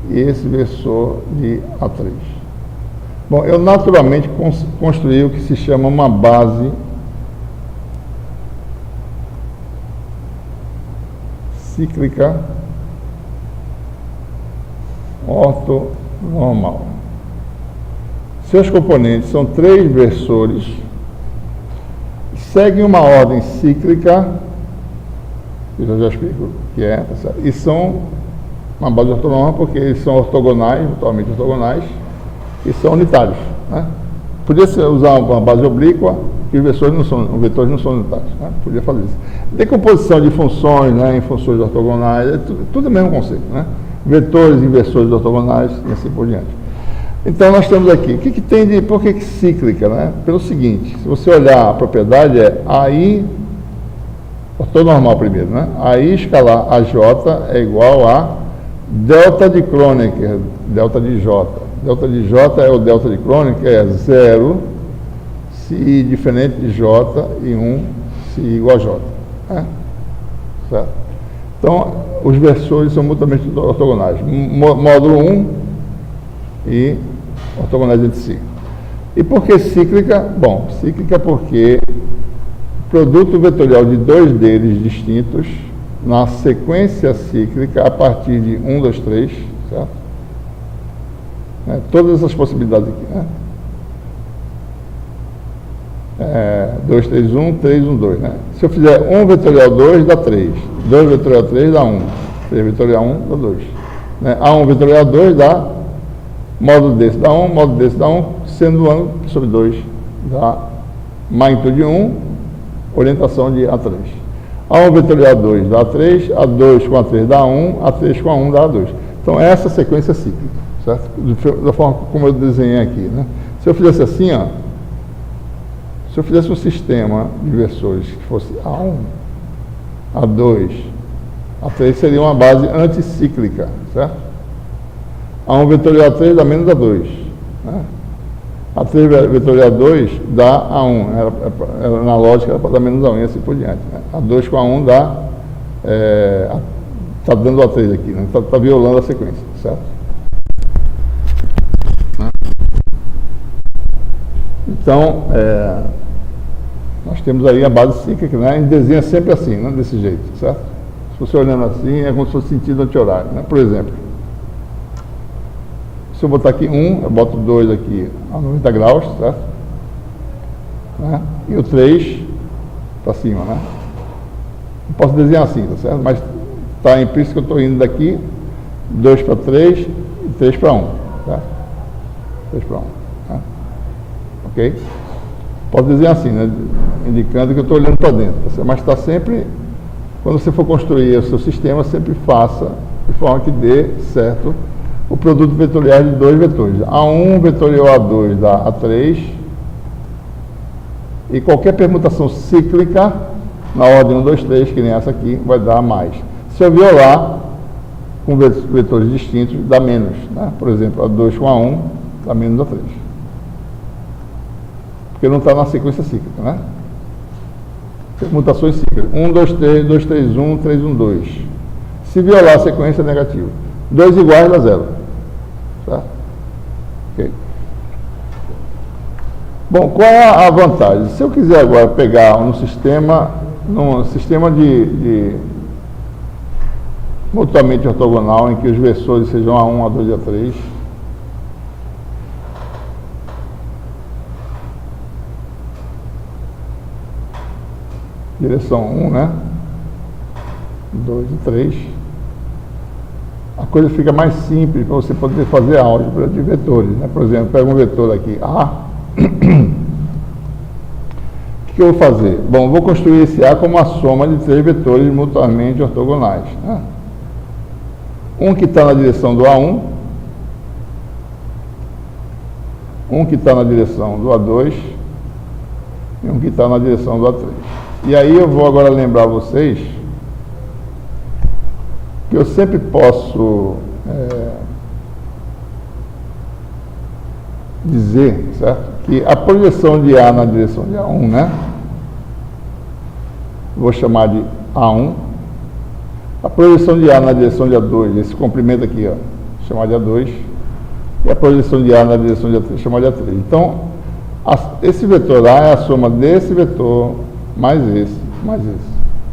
e esse versor de A3. Bom, eu naturalmente construí o que se chama uma base cíclica ortonormal. seus componentes são 3 versores, seguem uma ordem cíclica, que eu já explico o que é, tá certo? E são uma base ortogonal porque eles são ortogonais, totalmente ortogonais, e são unitários, né? Podia usar uma base oblíqua, que os vetores não são unitários, né? Podia fazer isso. Decomposição de funções, né, em funções ortogonais, tudo é o mesmo conceito, né? Vetores, inversores ortogonais e assim por diante. Então nós temos aqui, o que tem de, por que cíclica, né? Pelo seguinte, se você olhar a propriedade é AI, ortonormal primeiro, né? AI escalar AJ é igual a delta de Kronecker, delta de J. Delta de J é o delta de Kronecker, é 0, se diferente de J e 1, se igual a J. Né? Certo? Então, os versores são mutuamente ortogonais. Módulo 1 e ortogonais entre si. E por que cíclica? Bom, cíclica porque produto vetorial de 2 deles distintos na sequência cíclica a partir de 1, 2, 3, certo? Todas essas possibilidades aqui, né? 2, 3, 1, 3, 1, 2, né? Se eu fizer 1 vetorial 2, dá 3. 2 vetorial 3 dá 1. 3 vetorial 1 dá 2. Né? A1 vetorial 2 dá, módulo desse dá 1, módulo desse dá 1, sendo 1 sobre 2 dá magnitude 1, orientação de A3. A1 vetorial 2 dá 3, A2 com A3 dá 1, A3 com A1 dá 2. Então, essa sequência cíclica, certo? Da forma como eu desenhei aqui, né? Se eu fizesse assim, ó, se eu fizesse um sistema de versores que fosse A1, A2, A3 seria uma base anticíclica, certo? A1 vetorial 3 dá menos A2, né? A3 vetorial 2 dá A1, na lógica era para dar menos A1 e assim por diante, né? A2 com A1 dá, está dando A3 aqui, né? Está violando a sequência, certo? Então, nós temos aí a base cíclica, né? A gente desenha sempre assim, né? Desse jeito, certo? Se você olhando assim, é como se fosse sentido anti-horário, né? Por exemplo, se eu botar aqui 1, eu boto 2 aqui a 90 graus, certo? Né? E o 3 para cima, né? Eu posso desenhar assim, tá certo? Mas está implícito que eu estou indo daqui 2 para 3 e 3 para 1, certo? 3 para 1, né? Ok? Posso desenhar assim, né? Indicando que eu estou olhando para dentro, tá certo? Mas está sempre, quando você for construir o seu sistema, sempre faça de forma que dê certo o produto vetorial de 2 vetores. A1 vetorial A2 dá A3, e qualquer permutação cíclica, na ordem 1, 2, 3, que nem essa aqui, vai dar mais. Se eu violar com vetores distintos, dá menos, né? Por exemplo, A2 com A1 dá menos A3. Porque não está na sequência cíclica, né? Permutações cíclicas. 1, 2, 3, 2, 3, 1, 3, 1, 2. Se violar a sequência, é negativo. 2 iguais dá 0. Tá? Ok. Bom, qual é a vantagem? Se eu quiser agora pegar num sistema de mutuamente ortogonal, em que os versores sejam A1, A2 e A3, direção 1, né? 2 e 3. A coisa fica mais simples para você poder fazer álgebra de vetores, né? Por exemplo, pega um vetor aqui, A. O que eu vou fazer? Bom, vou construir esse A como a soma de 3 vetores mutuamente ortogonais, né? Um que está na direção do A1, um que está na direção do A2 e um que está na direção do A3. E aí eu vou agora lembrar vocês que eu sempre posso dizer, certo? Que a projeção de A na direção de A1, né? Vou chamar de A1. A projeção de A na direção de A2, esse comprimento aqui, ó, chamar de A2. E a projeção de A na direção de A3, chamar de A3. Então, esse vetor A é a soma desse vetor mais esse,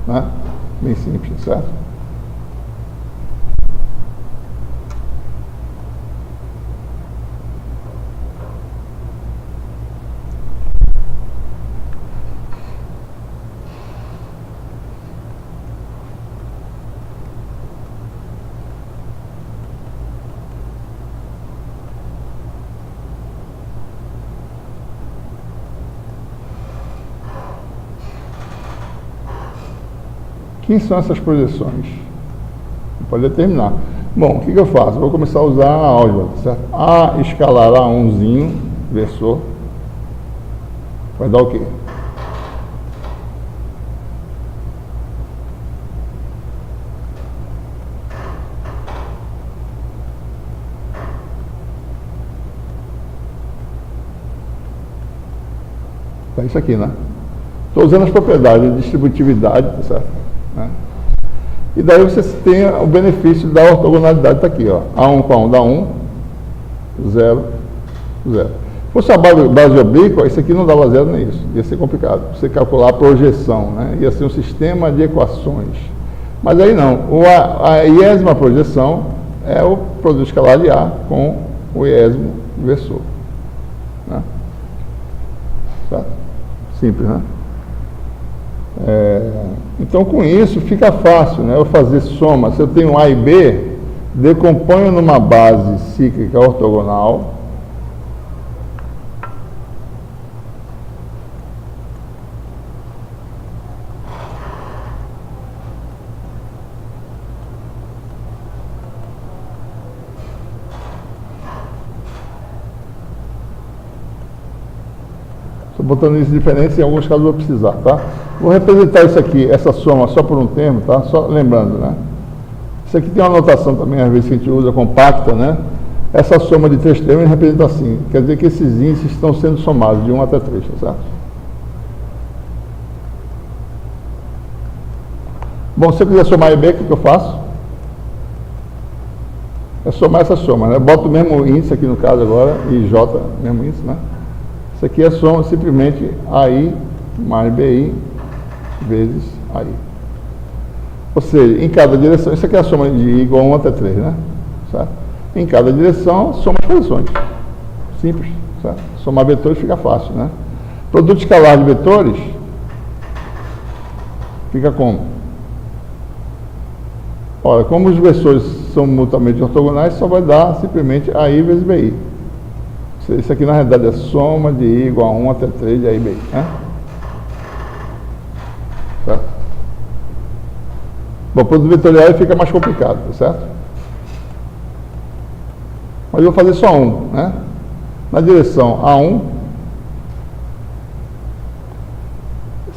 né? Bem simples, certo? Quem são essas projeções? Pode determinar. Bom, o que eu faço? Vou começar a usar a álgebra, certo? A escalar A1zinho, versor, vai dar o quê? É isso aqui, né? Estou usando as propriedades de distributividade, tá certo? Né? E daí você tem o benefício da ortogonalidade, está aqui, ó. A1 com A1 dá 1, 0, 0. Se fosse a base oblíqua, isso aqui não dava 0 nem isso. Ia ser complicado. Você calcular a projeção, né? Ia ser um sistema de equações. Mas aí não. A iésima projeção é o produto escalar de A com o iésimo versor. Né? Certo? Simples, né? Então, com isso, fica fácil, né? Eu fazer soma. Se eu tenho A e B, decomponho numa base cíclica ortogonal. Estou botando isso diferente, em alguns casos eu vou precisar, tá? Vou representar isso aqui, essa soma, só por um termo, tá? Só lembrando, né? Isso aqui tem uma notação também, às vezes, que a gente usa compacta, né? Essa soma de 3 termos representa assim, quer dizer que esses índices estão sendo somados de 1 até 3, tá certo? Bom, se eu quiser somar A e B, o que eu faço? É somar essa soma, né? Eu boto o mesmo índice aqui no caso agora, IJ, mesmo índice, né? Isso aqui é soma simplesmente AI mais BI vezes AI. Ou seja, em cada direção, isso aqui é a soma de I igual a 1 até 3, né? Certo? Em cada direção, soma as posições. Simples, certo? Somar vetores fica fácil, né? Produto escalar de vetores fica como? Ora, como os versores são mutuamente ortogonais, só vai dar simplesmente AI vezes BI. Isso aqui na realidade é soma de I igual a 1 até 3 de A e B. Né? Certo? Bom, produto vetorial fica mais complicado, tá certo? Mas eu vou fazer só um, né? Na direção A1,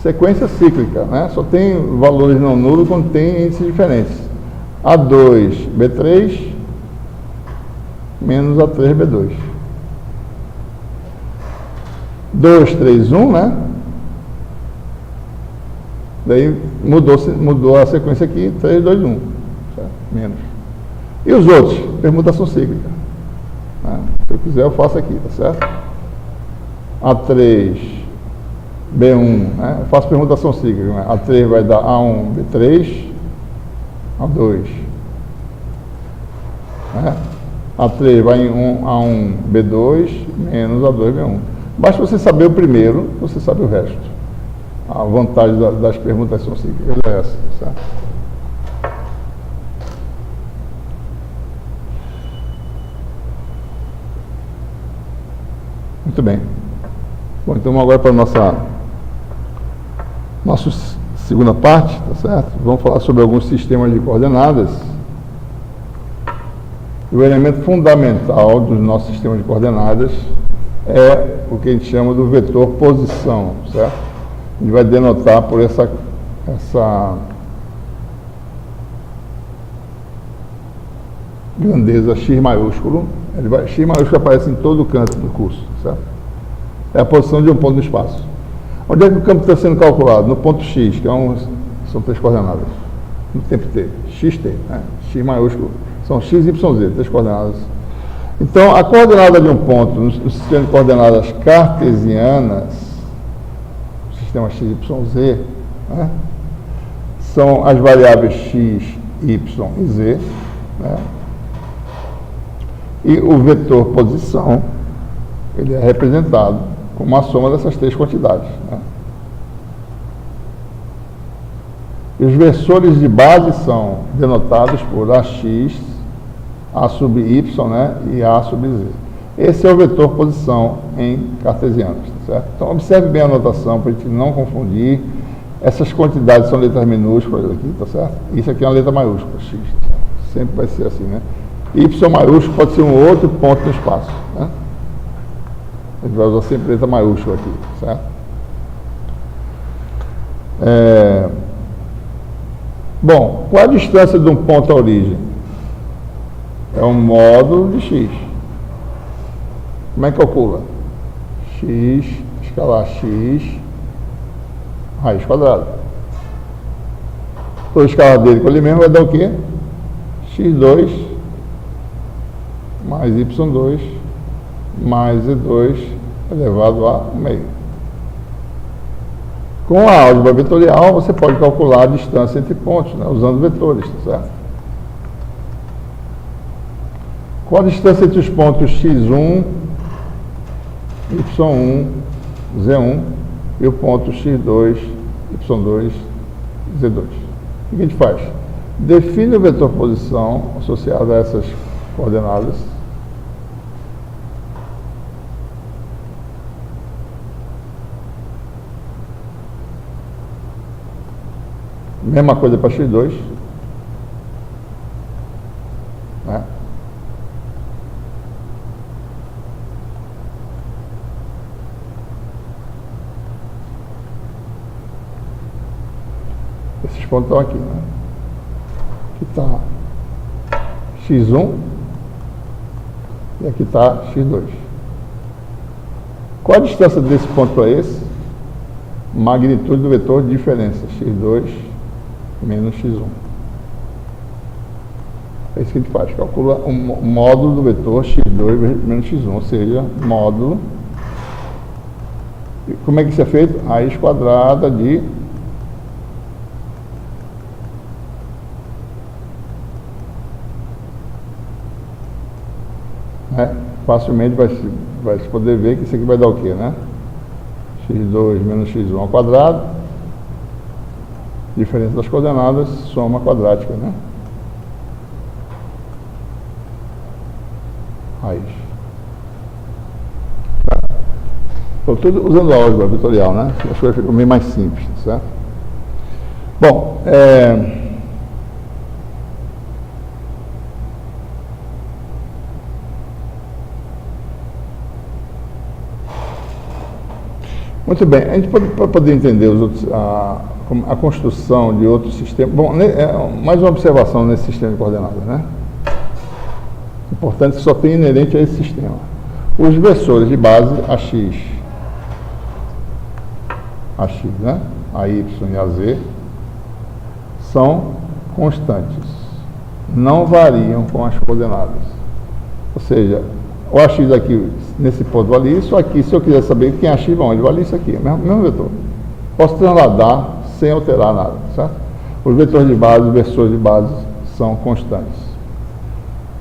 sequência cíclica, né? Só tem valores não nulos quando tem índices diferentes. A2, B3, menos A3, B2. 2, 3, 1, né? Daí mudou a sequência aqui, 3, 2, 1. Certo? Menos. E os outros? Permutação cíclica. Né? Se eu quiser, eu faço aqui, tá certo? A3, B1, né? Eu faço permutação cíclica. Né? A3 vai dar A1, B3, A2. Né? A3 vai em A1, B2, menos A2, B1. Basta você saber o primeiro, você sabe o resto. A vantagem das permutações cíclicas é essa, certo? Muito bem. Bom, então agora para a nossa segunda parte, tá certo? Vamos falar sobre alguns sistemas de coordenadas. E o elemento fundamental dos nossos sistemas de coordenadas é o que a gente chama do vetor posição, certo? A gente vai denotar por essa grandeza X maiúsculo. X maiúsculo aparece em todo o canto do curso, certo? É a posição de um ponto no espaço. Onde é que o campo está sendo calculado? No ponto X, que são 3 coordenadas. No tempo T, XT, né? X maiúsculo. São X, Y, Z, 3 coordenadas. Então, a coordenada de um ponto no sistema de coordenadas cartesianas, o sistema x, y, z, né, são as variáveis x, y e z, né, e o vetor posição, ele é representado como a soma dessas 3 quantidades. Né. E os versores de base são denotados por AX, A sub y, né, e A sub z. Esse é o vetor posição em cartesianos, tá certo? Então, observe bem a notação para a gente não confundir. Essas quantidades são letras minúsculas aqui, tá certo? Isso aqui é uma letra maiúscula, x. Sempre vai ser assim, né? Y maiúsculo pode ser um outro ponto no espaço, né? A gente vai usar sempre letra maiúscula aqui, certo? Bom, qual a distância de um ponto à origem? É um módulo de x. Como é que calcula? X, escalar x, raiz quadrada. Toda a escala dele com ele mesmo vai dar o quê? x2 mais y2 mais z2 elevado a meio. Com a álgebra vetorial, você pode calcular a distância entre pontos, né, usando vetores, tá certo? Qual a distância entre os pontos x1, y1, z1 e o ponto x2, y2, z2? O que a gente faz? Define o vetor posição associado a essas coordenadas. Mesma coisa para x2. Né? Esses pontos estão aqui, né? Aqui está x1 e aqui está x2. Qual a distância desse ponto para esse? Magnitude do vetor de diferença, x2 menos x1. É isso que a gente faz, calcula o módulo do vetor x2 menos x1, ou seja, módulo. E como é que isso é feito? Raiz quadrada de facilmente vai se poder ver que isso aqui vai dar o quê, né? x2 menos x1 ao quadrado, diferença das coordenadas, soma quadrática, né? Raiz. Estou tudo usando a álgebra vetorial, né? As coisas ficam meio mais simples, certo? Bom, muito bem, a gente para poder entender a construção de outros sistemas. Bom, mais uma observação nesse sistema de coordenadas, né? Importante que só tem inerente a esse sistema. Os versores de base AX, né? AY e AZ, são constantes, não variam com as coordenadas. Ou seja, o AX aqui, nesse ponto vale isso, aqui, se eu quiser saber quem é AX, onde vale isso aqui, mesmo vetor. Posso transladar sem alterar nada, certo? Os vetores de base, os versores de base são constantes.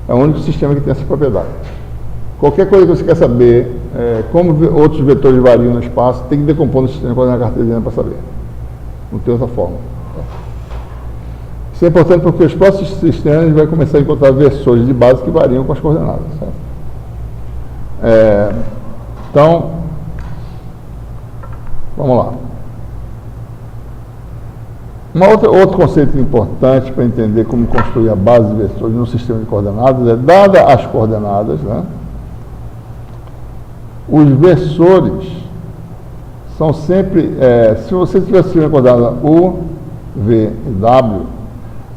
É o único sistema que tem essa propriedade. Qualquer coisa que você quer saber, como outros vetores variam no espaço, tem que decompor no sistema de coordenadas cartesiana para saber. Não tem outra forma. Isso é importante porque os próximos sistemas a gente vai começar a encontrar versores de base que variam com as coordenadas, certo? Então, vamos lá. Outro conceito importante para entender como construir a base de versores no sistema de coordenadas é, dada as coordenadas, né, os versores são sempre, se você tiver o sistema de coordenadas U, V e W,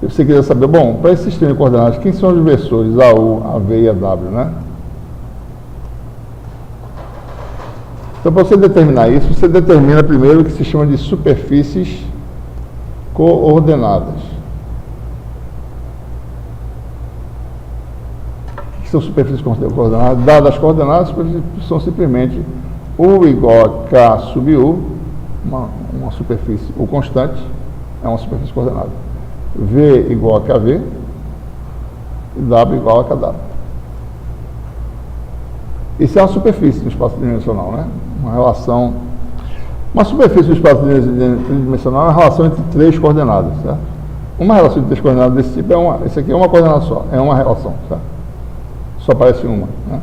e você quiser saber, bom, para esse sistema de coordenadas, quem são os versores AU, AV e AW, né? Então, para você determinar isso, você determina primeiro o que se chama de superfícies coordenadas. O que são superfícies coordenadas? Dadas as coordenadas, são simplesmente U igual a K sub U, uma superfície, U constante, é uma superfície coordenada. V igual a KV e W igual a KW. Isso é uma superfície no espaço tridimensional, né? Uma superfície no espaço tridimensional é uma relação entre três coordenadas, certo? Uma relação entre três coordenadas desse tipo isso aqui é uma coordenada só, é uma relação, certo? Só aparece uma, né?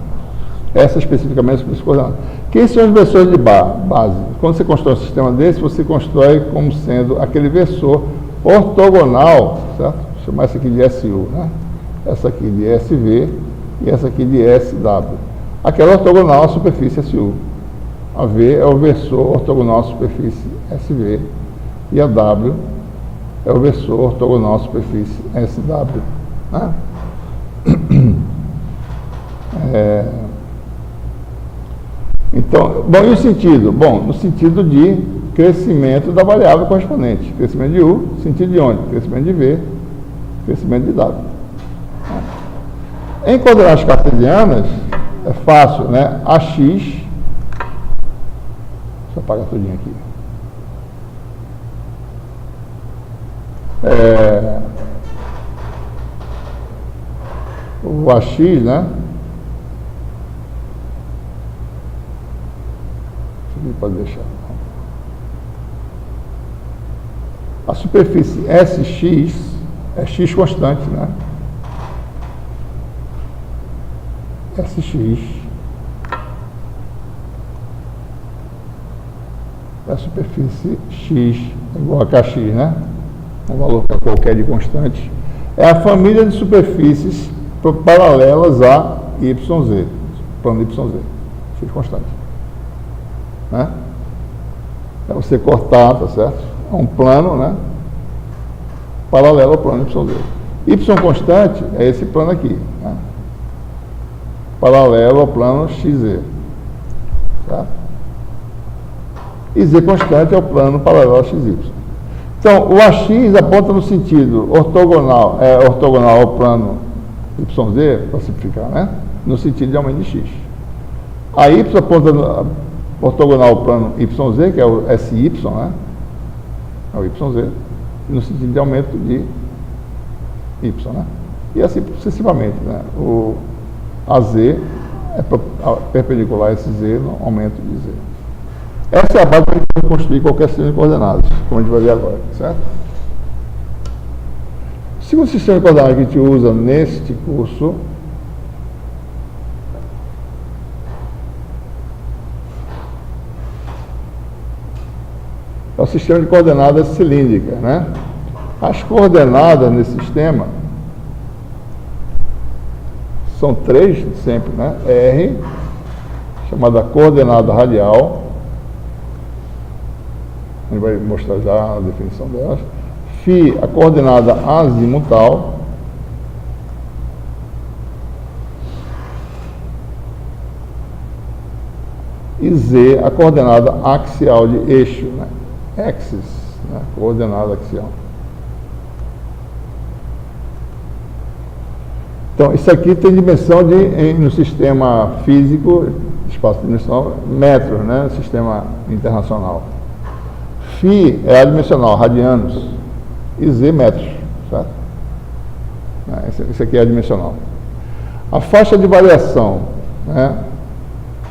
Essa especificamente é a superfície coordenada. Quem são os versores de base? Quando você constrói um sistema desse, você constrói como sendo aquele versor ortogonal, certo? Vou chamar essa aqui de SU, né? Essa aqui de SV e essa aqui de SW. Aquela ortogonal à superfície SU. A V é o versor ortogonal à superfície SV e a W é o versor ortogonal à superfície SW. Né? Então, bom, e o sentido? Bom, no sentido de crescimento da variável correspondente. Crescimento de U, sentido de onde? Crescimento de V, crescimento de W. Em coordenadas cartesianas, é fácil, né? AX, deixa eu apagar tudinho aqui. O AX, né? Pode deixar. A superfície SX é x constante, né? SX é a superfície x igual a kx, né? Um valor qualquer de constante. É a família de superfícies paralelas a YZ, plano YZ, x constante. Né? É você cortar, tá certo? É um plano, né? Paralelo ao plano YZ. Y constante é esse plano aqui, né? Paralelo ao plano XZ. Tá? E Z constante é o plano paralelo ao XY. Então, o AX aponta no sentido ortogonal, ortogonal ao plano YZ, para simplificar, né? No sentido de aumento de X. A Y aponta ortogonal ao plano YZ, que é o SY, né? É o YZ, no sentido de aumento de Y, né? E assim sucessivamente, né? O AZ é perpendicular a esse Z no aumento de Z. Essa é a base para a gente construir qualquer sistema de coordenadas, como a gente vai ver agora, certo? O segundo sistema de coordenadas que a gente usa neste curso é o sistema de coordenadas cilíndricas, né? As coordenadas nesse sistema são três sempre, né? R, chamada coordenada radial, a gente vai mostrar já a definição delas. Φ, a coordenada azimutal. E Z, a coordenada axial de eixo, né? Axis, né? Coordenada axial. Então, isso aqui tem dimensão de, no sistema físico, espaço dimensional, metros, né? Sistema internacional. Φ é adimensional, radianos, e Z metros, certo? Esse aqui é adimensional. A faixa de variação, né?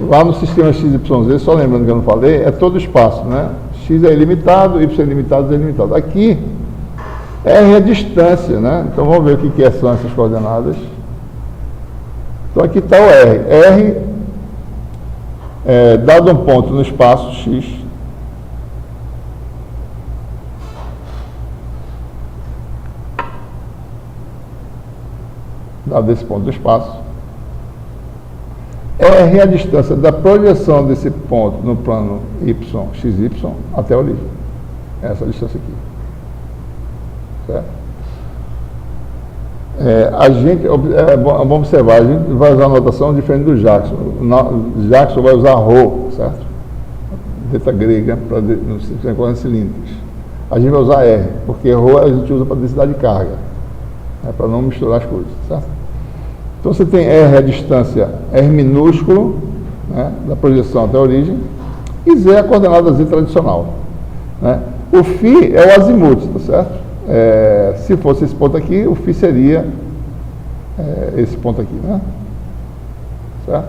Lá no sistema XYZ, só lembrando que eu não falei, é todo espaço, né? X é ilimitado, Y é ilimitado, Z é ilimitado. Aqui, R é a distância, né? Então vamos ver o que são essas coordenadas. Então aqui está o R. R, dado um ponto no espaço X, dado esse ponto do espaço, R é a distância da projeção desse ponto no plano Y, XY, até a origem. Essa distância aqui. Certo? Vamos observar, a gente vai usar uma notação diferente do Jackson. Jackson vai usar ρ, certo? Letra grega, para coordenadas cilíndricas. A gente vai usar R, porque ρ a gente usa para densidade de carga, para não misturar as coisas, certo? Então você tem R, a distância R minúsculo, né, da projeção até a origem, e Z é a coordenada Z tradicional. Né? O φ é o azimuth, tá certo? Se fosse esse ponto aqui, o φ seria esse ponto aqui, né? Certo?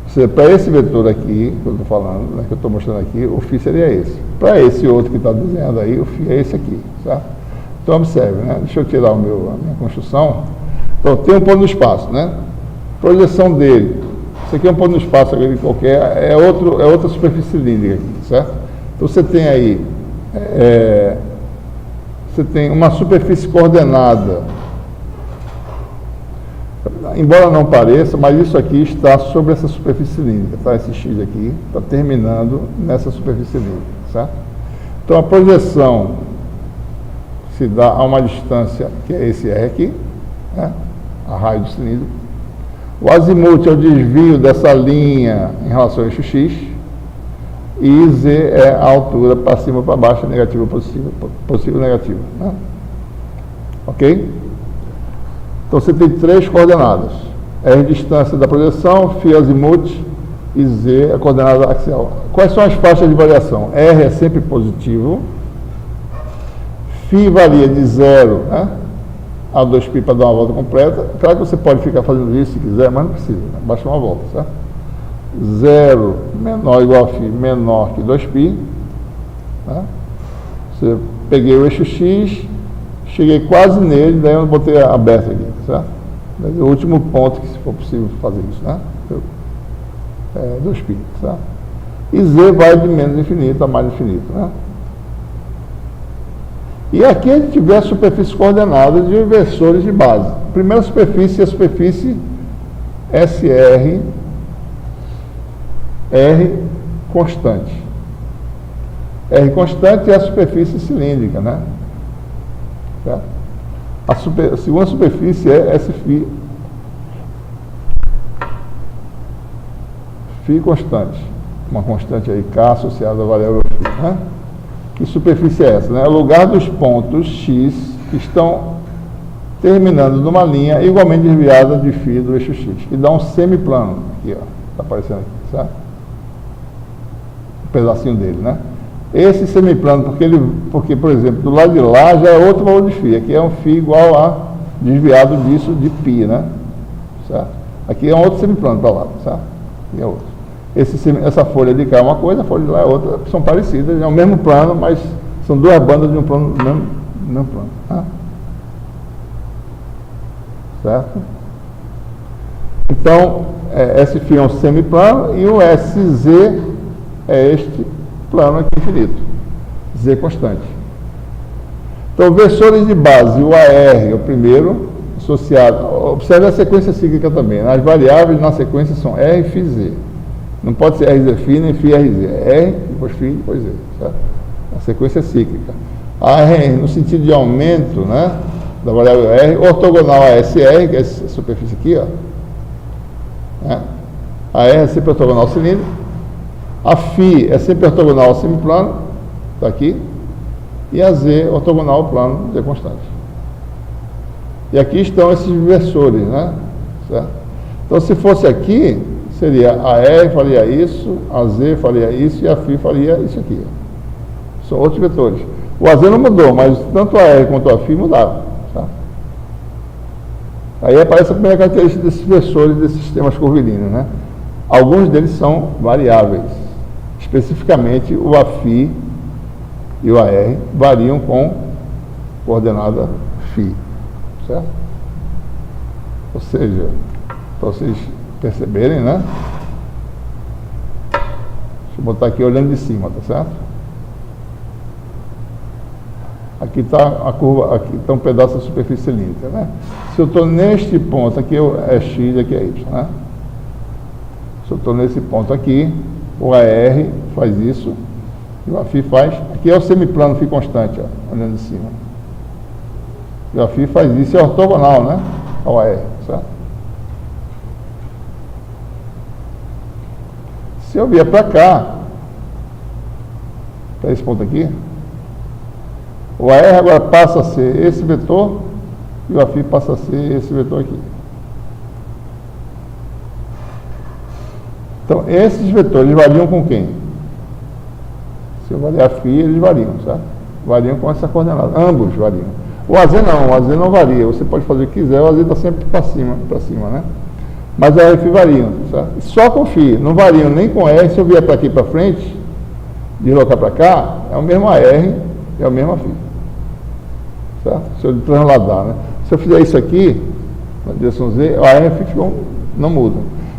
Ou seja, para esse vetor aqui, que eu estou falando, né, que eu estou mostrando aqui, o φ seria esse. Para esse outro que está desenhado aí, o φ é esse aqui, certo? Então observe, né? Deixa eu tirar a minha construção. Então, tem um ponto no espaço, né? Projeção dele Isso aqui é um ponto no espaço aqui qualquer, é outra superfície cilíndrica aqui, certo? Então você tem aí, você tem uma superfície coordenada, embora não pareça, mas isso aqui está sobre essa superfície cilíndrica, tá? Esse X aqui está terminando nessa superfície cilíndrica, certo? Então a projeção se dá a uma distância, que é esse R aqui, né? A raio do cilindro. O azimuth é o desvio dessa linha em relação ao eixo X, e Z é a altura para cima ou para baixo, negativo ou positivo, positivo ou negativo, né? Ok? Então você tem três coordenadas: R distância da projeção, φ azimuth e Z a coordenada axial. Quais são as faixas de variação? R é sempre positivo, φ varia de 0, né, a 2π para dar uma volta completa. Claro que você pode ficar fazendo isso se quiser, mas não precisa, né? Basta uma volta, certo? 0 menor ou igual a φ menor que 2π, né? Você peguei o eixo X, cheguei quase nele, daí eu botei aberto aqui, certo? Daí o último ponto que se for possível fazer isso, né? 2π, certo? E Z vai de menos infinito a mais infinito, né? E aqui a gente vê a superfície coordenada de inversores de base. A primeira superfície é a superfície SR, R constante. R constante é a superfície cilíndrica, né? Certo? A segunda superfície é SΦ, φ constante. Uma constante aí, K associada à variável φ, né? Que superfície é essa? Né? É o lugar dos pontos X que estão terminando numa linha igualmente desviada de φ do eixo X, que dá um semiplano. Aqui, ó, está aparecendo aqui, certo? Um pedacinho dele, né? Esse semiplano, porque, por exemplo, do lado de lá já é outro valor de φ. Aqui é um φ igual a desviado disso de π, né? Certo? Aqui é um outro semiplano para lá, certo? Aqui é outro. Essa folha de cá é uma coisa, a folha de lá é outra, são parecidas, é o mesmo plano, mas são duas bandas de um plano, mesmo plano. Tá? Certo? Então, esse φ é um semiplano e o SZ é este plano aqui infinito, Z constante. Então, versores de base, o AR é o primeiro, associado, observe a sequência cíclica também, né? As variáveis na sequência são R, φ, Z. Não pode ser RZ φ nem φ RZ. R, depois φ, depois Z. Certo? A sequência é cíclica. A R, no sentido de aumento, né, da variável R, ortogonal a SR, que é essa superfície aqui, ó. Né? A R é sempre ortogonal ao cilindro. A φ é sempre ortogonal ao semiplano, está aqui. E a Z ortogonal ao plano, Z constante. E aqui estão esses versores, né? Certo? Então, se fosse aqui, seria a R faria isso, a Z faria isso e a φ faria isso aqui. São outros vetores. O AZ não mudou, mas tanto a R quanto a φ mudaram. Tá? Aí aparece a primeira característica desses versores, desses sistemas curvilíneos, né? Alguns deles são variáveis. Especificamente o Aφ e o AR variam com coordenada φ. Certo? Ou seja, para vocês perceberem, né? Deixa eu botar aqui olhando de cima, tá certo? Aqui está a curva, aqui está um pedaço da superfície cilíndrica, né? Se eu estou neste ponto, aqui é X, aqui é Y, né? Se eu estou nesse ponto aqui, o AR faz isso, e o Aφ faz, aqui é o semiplano φ constante, ó, olhando de cima. E o Aφ faz isso, é ortogonal, né? Ao AR, certo? Se eu vier para cá, para esse ponto aqui, o AR agora passa a ser esse vetor e o Aφ passa a ser esse vetor aqui. Então, esses vetores variam com quem? Se eu variar φ, eles variam, certo? Variam com essa coordenada. Ambos variam. O AZ não varia. Você pode fazer o que quiser, o AZ está sempre para cima, né? Mas a F variam, certo? Só com φ, não variam nem com R. Se eu vier para aqui para frente, deslocar para cá, é o mesmo AR, é o mesmo φ. Certo? Se eu transladar, né? Se eu fizer isso aqui, na direção Z, a R e a φ não muda.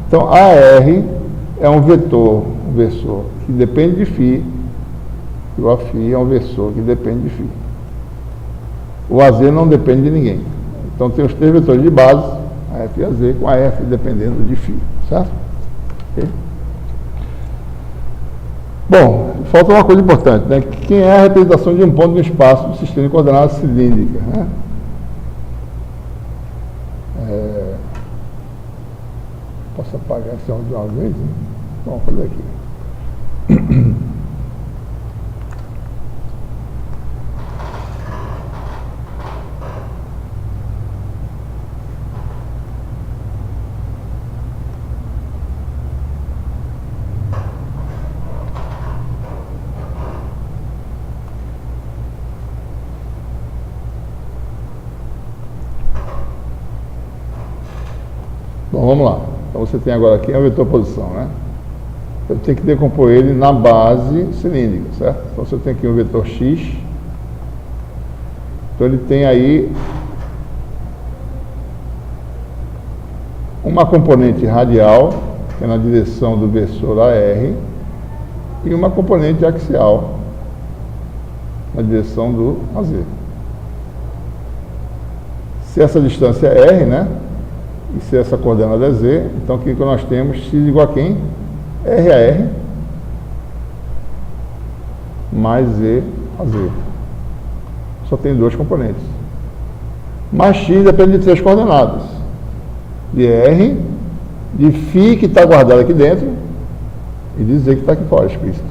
Então, AR é um vetor que depende de φ, e o Aφ é um vetor que depende de φ. O AZ não depende de ninguém. Então, tem os três vetores de base, AF e AZ, com AF dependendo de φ, certo? Okay? Bom, falta uma coisa importante, né? Quem é a representação de um ponto no espaço do sistema de coordenadas cilíndricas, né? Posso apagar esse áudio de uma vez? Né? Vamos fazer aqui. Bom, vamos lá. Então você tem agora aqui a vetor posição, né? Eu tenho que decompor ele na base cilíndrica, certo? Então você tem aqui um vetor x. Então ele tem aí uma componente radial, que é na direção do vetor AR, e uma componente axial, na direção do AZ. Se essa distância é R, né? E se essa coordenada é Z, então o que nós temos? X igual a quem? R a R mais Z a Z. Só tem duas componentes. Mas X depende de três coordenadas. De R, de φ que está guardado aqui dentro, e de Z que está aqui fora, explícito.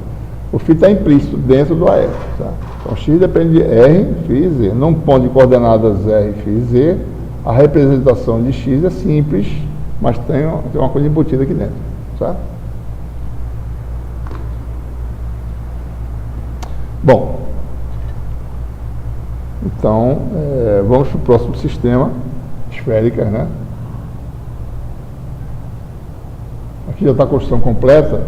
O φ está implícito dentro do AF. Tá? Então X depende de R, φ e Z. Num ponto de coordenadas R, φ e Z, a representação de X é simples, mas tem uma coisa embutida aqui dentro, certo? Bom, então, vamos para o próximo sistema, esféricas, né? Aqui já está a construção completa.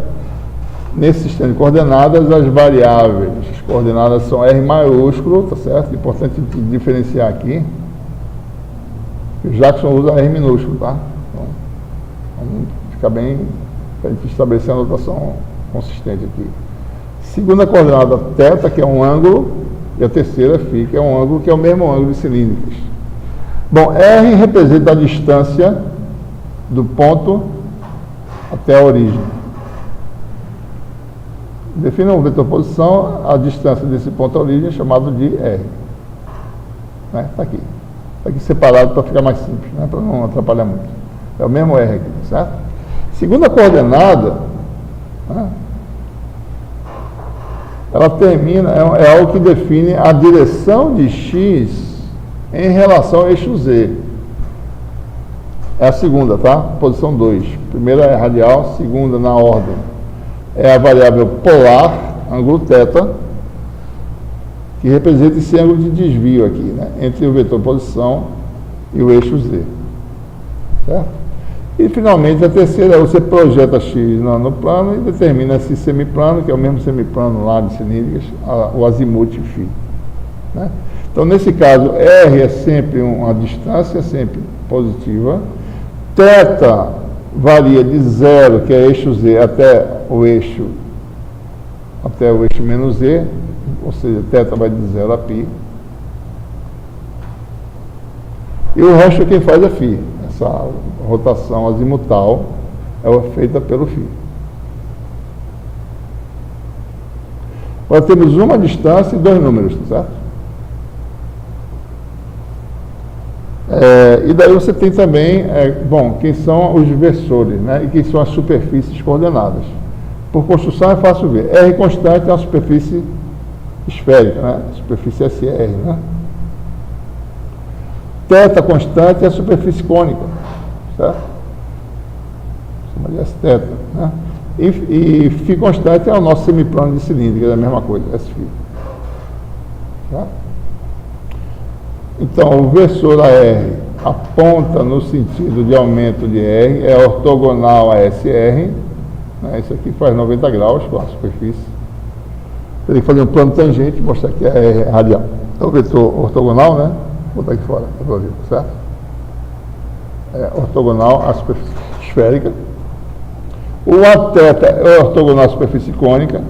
Nesse sistema de coordenadas, as variáveis, as coordenadas são R maiúsculo, tá certo? Importante diferenciar aqui. O Jackson usa R minúsculo, tá? Então, vamos ficar bem, para a gente estabelecer a notação consistente aqui. Segunda coordenada, θ, que é um ângulo, e a terceira, φ, que é um ângulo, que é o mesmo ângulo de cilíndricas. Bom, R representa a distância do ponto até a origem. Defina um vetor posição, a distância desse ponto à origem é chamado de R. Né? Está aqui. Está aqui separado para ficar mais simples, né? Para não atrapalhar muito. É o mesmo R aqui, certo? Segunda coordenada, né? Ela termina, é algo que define a direção de X em relação ao eixo Z. É a segunda, tá? Posição 2. Primeira é radial, segunda na ordem é a variável polar, ângulo θ, que representa esse ângulo de desvio aqui, né? Entre o vetor posição e o eixo Z. Certo? E finalmente a terceira, você projeta X no plano e determina esse semiplano, que é o mesmo semiplano lá de cilíndricas, o azimuth φ. Né? Então, nesse caso, R é sempre uma distância, sempre positiva. Θ varia de 0, que é eixo Z, até o eixo menos Z, ou seja, θ vai de 0 a π. E o resto quem faz é φ. Essa rotação azimutal é feita pelo φ. Agora temos uma distância e dois números, certo? E daí você tem também, quem são os versores, né? E quem são as superfícies coordenadas. Por construção é fácil ver. R constante é uma superfície esférica, né? Superfície SR, né? Θ constante é a superfície cônica, certo? Chama de S-θ, né? E φ constante é o nosso semiplano de cilíndrica, é a mesma coisa, S-φ. Tá? Então, o versor AR aponta no sentido de aumento de R, é ortogonal a SR, né? Isso aqui faz 90 graus com a superfície. Teria que fazer um plano tangente e mostrar que é radial. Então, o vetor ortogonal, né? Vou botar aqui fora, certo? É ortogonal à superfície esférica, O A θ é ortogonal à superfície cônica,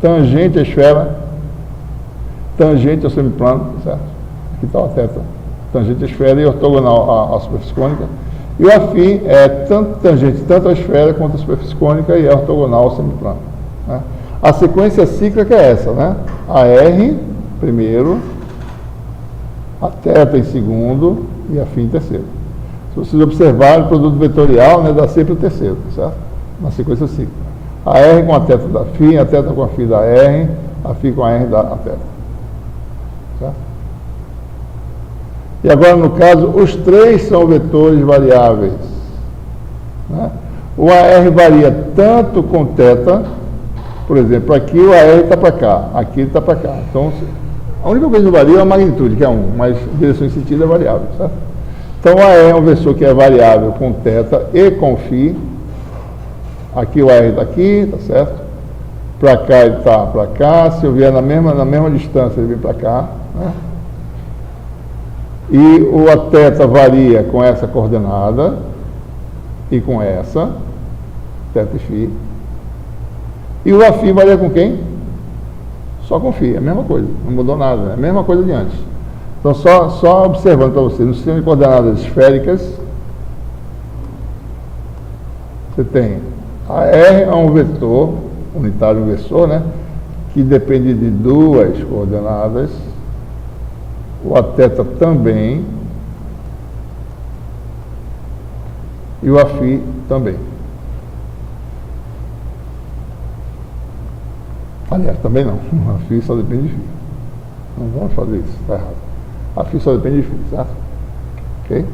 tangente à esfera, tangente ao semiplano, certo? Aqui está o θ, tangente à esfera e ortogonal à superfície cônica. E o afim é tanto tangente tanto à esfera quanto à superfície cônica e é ortogonal ao semiplano. Né? A sequência cíclica é essa, né? A R primeiro, a θ em segundo e a φ em terceiro. Se vocês observarem, o produto vetorial, né, dá sempre o terceiro, certo? Na sequência cíclica. A R com a θ da φ, a θ com a φ da R, a φ com a R da θ. Certo? E agora, no caso, os três são vetores variáveis. Né? O AR varia tanto com θ, por exemplo, aqui o AR está para cá, aqui ele está para cá. Então, a única coisa que varia é a magnitude, que é 1, mas direção e sentido é variável. Certo? Então, o AR é um vetor que é variável com θ e com φ. Aqui o AR está aqui, tá certo? Para cá ele está para cá. Se eu vier na mesma distância, ele vem para cá. Né? E o θ varia com essa coordenada e com essa, θ e φ. E o Aφ varia com quem? Só com φ, é a mesma coisa, não mudou nada, é a mesma coisa de antes. Então, só observando para você, no sistema de coordenadas esféricas, você tem a R é um vetor, unitário inversor, né? Que depende de duas coordenadas. O θ também. E o Aφ também. Aliás, também não. O Aφ só depende de φ. Não vamos fazer isso, está errado. A φ só depende de φ, certo? Ok? O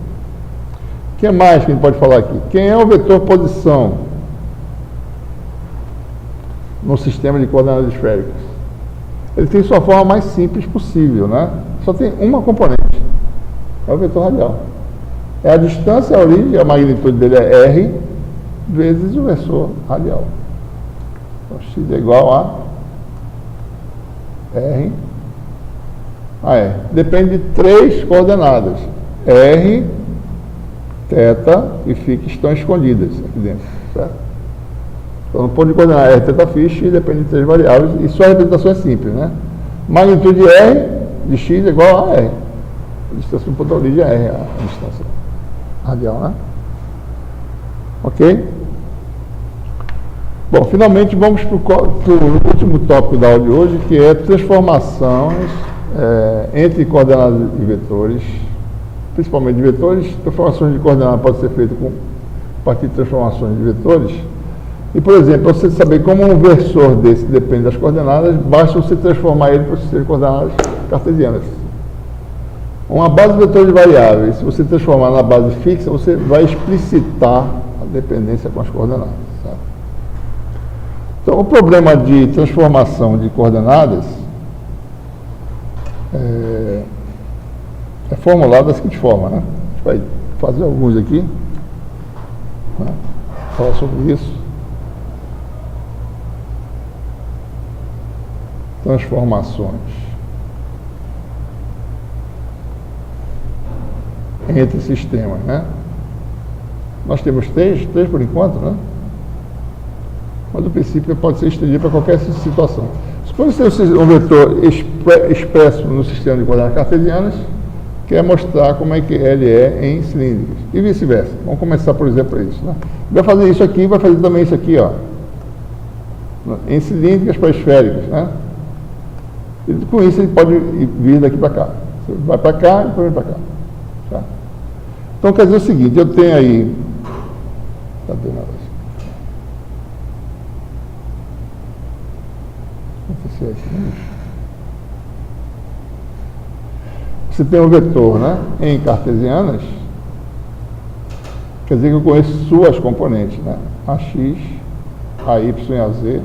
que mais que a gente pode falar aqui? Quem é o vetor posição no sistema de coordenadas esféricas? Ele tem sua forma mais simples possível, né? Só tem uma componente, é o vetor radial. É a distância à origem, a magnitude dele é R, vezes o vetor radial. Então, x é igual a R a R. Depende de três coordenadas, R, θ e φ, que estão escondidas aqui dentro, certo? Então, no ponto de coordenadas R, θ, φ, x depende de três variáveis e sua representação é simples, né? Magnitude R de x é igual a R. A distância do ponto de origem é R, a distância radial, né? Ok? Bom, finalmente vamos para o último tópico da aula de hoje, que é transformações entre coordenadas e vetores, principalmente de vetores. Transformações de coordenadas podem ser feitas a partir de transformações de vetores. E, por exemplo, para você saber como um versor desse depende das coordenadas, basta você transformar ele para o sistema de coordenadas cartesianas. Uma base de vetores variáveis, se você transformar na base fixa, você vai explicitar a dependência com as coordenadas. Sabe? Então, o problema de transformação de coordenadas é formulado da seguinte forma, né? A gente vai fazer alguns aqui, né? Falar sobre isso. Transformações entre sistemas, né? Nós temos três por enquanto, né? Mas o princípio pode ser estendido para qualquer situação. Suponha que você tem um vetor expresso no sistema de coordenadas cartesianas, quer mostrar como é que ele é em cilíndricas, e vice-versa. Vamos começar, por exemplo, por isso, né? Vai fazer isso aqui, vai fazer também isso aqui, ó, em cilíndricas para esféricas, né? E com isso ele pode vir daqui para cá. Você vai para cá e depois vem para cá. Tá? Então quer dizer o seguinte, eu tenho aí. Cadê o negócio? Aconteceu aqui. Você tem um vetor, né? Em cartesianas, quer dizer que eu conheço suas componentes, né? AX, AY e AZ.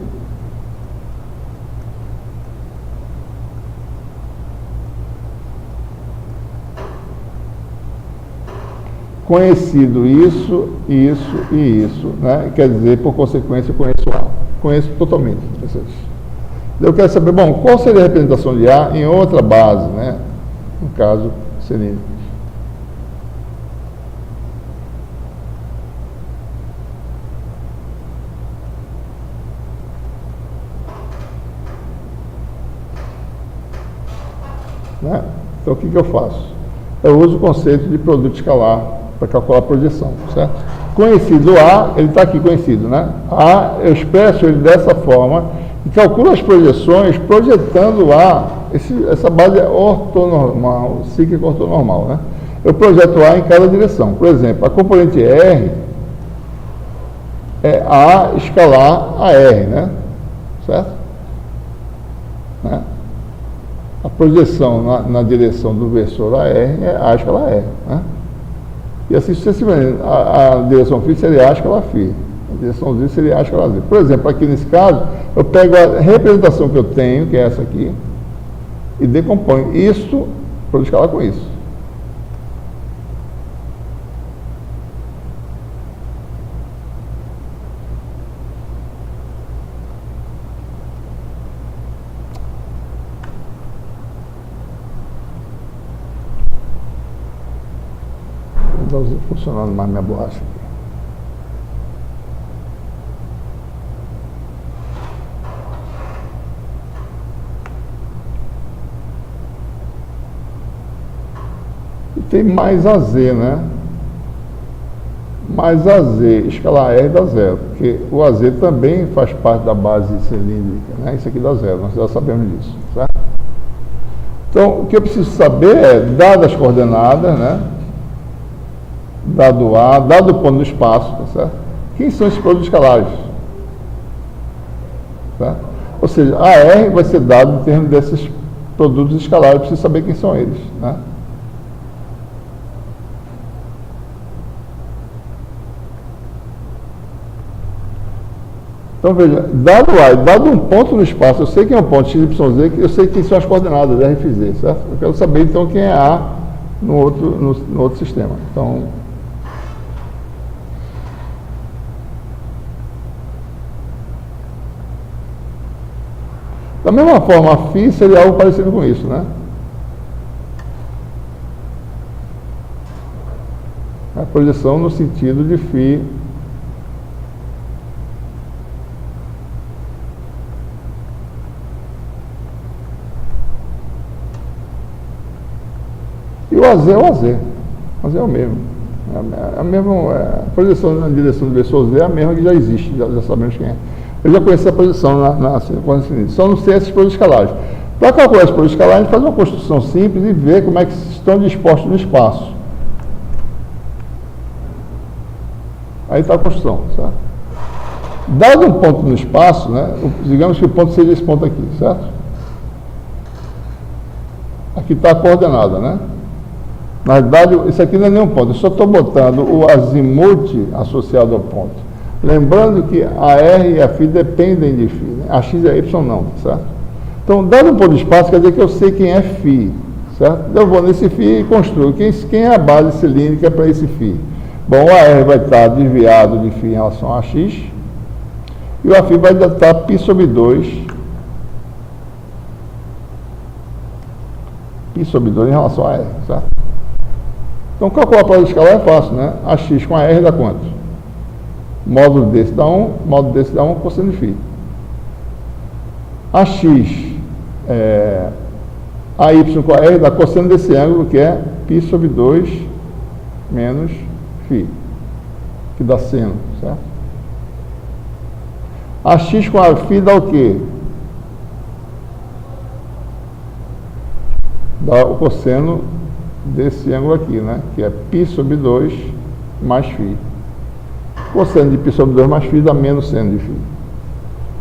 Conhecido isso, isso e isso, né? Quer dizer, por consequência, eu conheço A. Conheço totalmente. Eu quero saber, bom, qual seria a representação de A em outra base, né? No caso, cilíndricos. né? Então, o que eu faço? Eu uso o conceito de produto escalar para calcular a projeção, certo? Conhecido A, ele está aqui conhecido, né? A, eu expresso ele dessa forma e calculo as projeções projetando A, essa base é ortonormal, cíclica ortonormal, né? Eu projeto A em cada direção. Por exemplo, a componente R é A escalar a R, né? Certo? Né? A projeção na direção do versor AR é A escalar R, né? E assim sucessivamente. A direção φ seria A escalar φ. A direção Z seria A escalar Z. Por exemplo, aqui nesse caso, eu pego a representação que eu tenho, que é essa aqui, e decomponho isso para escalar com isso. Não está funcionando mais minha borracha aqui. E tem mais AZ, né? Mais AZ, escalar R dá zero, porque o AZ também faz parte da base cilíndrica, né? Isso aqui dá zero, nós já sabemos disso, certo? Então, o que eu preciso saber é, dadas as coordenadas, né? Dado A, dado o ponto do espaço, tá certo? Quem são esses produtos escalares? Tá? Ou seja, a R vai ser dado em termos desses produtos escalares, eu preciso saber quem são eles, né? Então veja, dado A e dado um ponto no espaço, eu sei quem é o ponto x, y, z, eu sei quem são as coordenadas, R, F, Z, certo? Eu quero saber então quem é A no outro sistema. Então, da mesma forma, a φ seria algo parecido com isso, né? A projeção no sentido de φ. E o AZ é o AZ. O AZ é o mesmo. A projeção na direção do versor Z é a mesma que já existe, já sabemos quem é. Eu já conheci a projeção na sequência infinita. Só não sei esses produtos escalares. Para calcular esses produtos escalares, a gente faz uma construção simples e vê como é que estão dispostos no espaço. Aí está a construção, certo? Dado um ponto no espaço, né, digamos que o ponto seja esse ponto aqui, certo? Aqui está a coordenada, né? Na verdade, isso aqui não é nenhum ponto, eu só estou botando o azimuth associado ao ponto. Lembrando que a R e a φ dependem de φ, né? A x e a y não, certo? Então, dado um ponto de espaço, quer dizer que eu sei quem é φ, certo? Eu vou nesse φ e construo quem é a base cilíndrica para esse φ. Bom, a R vai estar desviado de φ em relação a x, e o a φ vai estar π sobre 2, π sobre 2 em relação a R, certo? Então, calcular a produto escalar é fácil, né? A x com a R dá quanto? Módulo desse dá 1, módulo desse dá 1, cosseno de φ. A x, a y com a R dá cosseno desse ângulo, que é π sobre 2 menos φ, que dá seno, certo? A x com a φ dá o quê? Dá o cosseno desse ângulo aqui, né? Que é π sobre 2 mais φ. Cosseno de π sobre 2 mais φ dá menos seno de φ.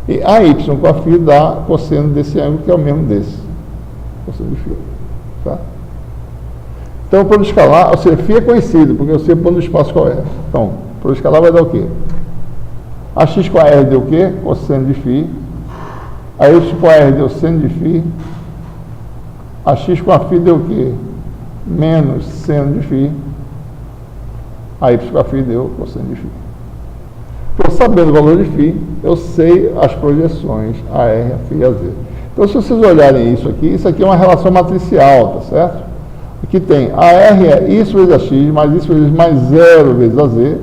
E a y com a φ dá cosseno desse ângulo, que é o mesmo desse. Cosseno de φ. Tá? Então, o produto escalar, ou seja, φ é conhecido, porque eu sei o ponto do espaço qual é. Então, o produto escalar vai dar o quê? A x com a R deu o quê? Cosseno de φ. A y com a R deu seno de φ. A x com a φ deu o quê? Menos seno de φ. A y com a φ deu cosseno de φ. Então, sabendo o valor de φ, eu sei as projeções a R, a φ e a Z. Então, se vocês olharem isso aqui é uma relação matricial, tá certo? Aqui tem a R é isso vezes a x, mais isso vezes mais 0 vezes a Z.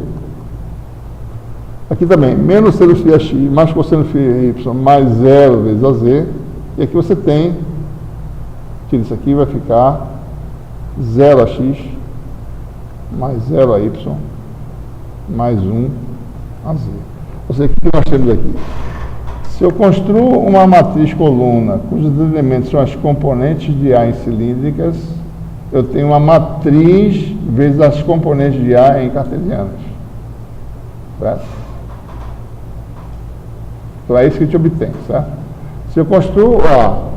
Aqui também, menos seno φ a x, mais cosseno φ a y, mais 0 vezes a Z. E aqui você tem tira isso aqui, vai ficar 0ax mais 0ay mais 1az. Ou seja, o que nós temos aqui? Se eu construo uma matriz coluna cujos elementos são as componentes de A em cilíndricas, eu tenho uma matriz vezes as componentes de A em cartesianas. Certo? Então é isso que a gente obtém, certo? Se eu construo a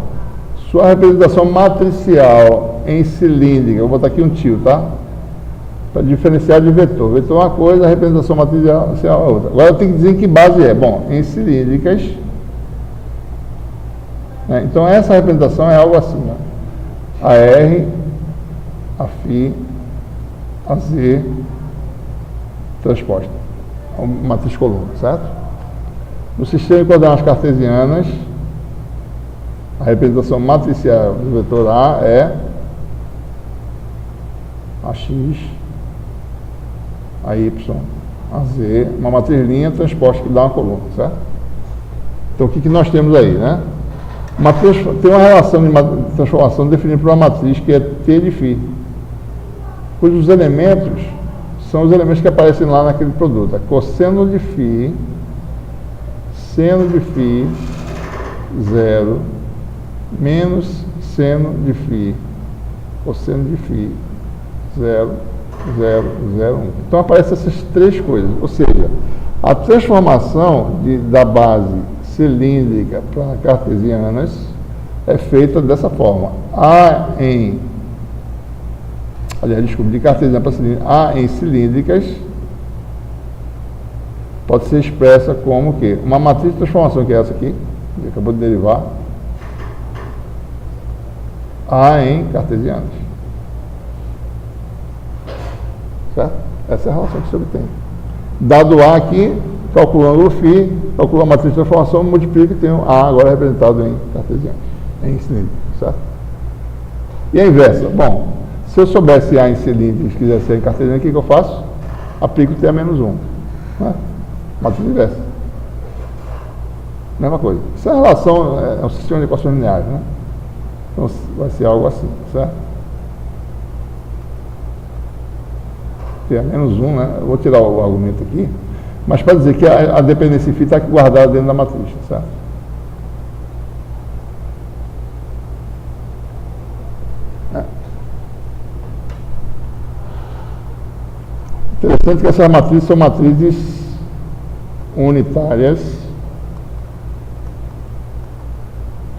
sua representação matricial em cilíndrica, eu vou botar aqui um tio, tá? Para diferenciar de vetor. Vetor é uma coisa, a representação matricial é outra. Agora eu tenho que dizer em que base é. Bom, em cilíndricas. Né? Então essa representação é algo assim, né? A R, a φ, a Z transposta. Uma matriz coluna, certo? No sistema de coordenadas cartesianas, a representação matricial do vetor A é AX, AY, AZ, uma matriz linha transposta que dá uma coluna, certo? Então o que nós temos aí, né? Tem uma relação de transformação definida por uma matriz que é T de φ, cujos elementos são os elementos que aparecem lá naquele produto. É cosseno de φ, seno de φ, 0, menos seno de φ, cosseno de φ, 0, 0, 0, 1. Então aparecem essas três coisas, ou seja, a transformação da base cilíndrica para cartesianas é feita dessa forma. De cartesiana para cilíndrica, A em cilíndricas pode ser expressa como o quê? Uma matriz de transformação, que é essa aqui, que acabou de derivar, A em cartesianas. Certo? Essa é a relação que se obtém. Dado A aqui, calculando o φ, calcula a matriz de transformação, multiplica e tem o A agora representado em cartesianas, em cilíndrico, certo? E a inversa? Bom, se eu soubesse A em cilíndrico e quisesse ser em cartesiana, o que eu faço? Aplico T a menos 1. Né? Matriz inversa. Mesma coisa. Essa relação é um sistema de equações lineares, né? Então vai ser algo assim, certo? T a menos 1, né? Eu vou tirar o argumento aqui, mas para dizer que a dependência φ está guardada dentro da matriz, certo? Interessante que essas matrizes são matrizes unitárias.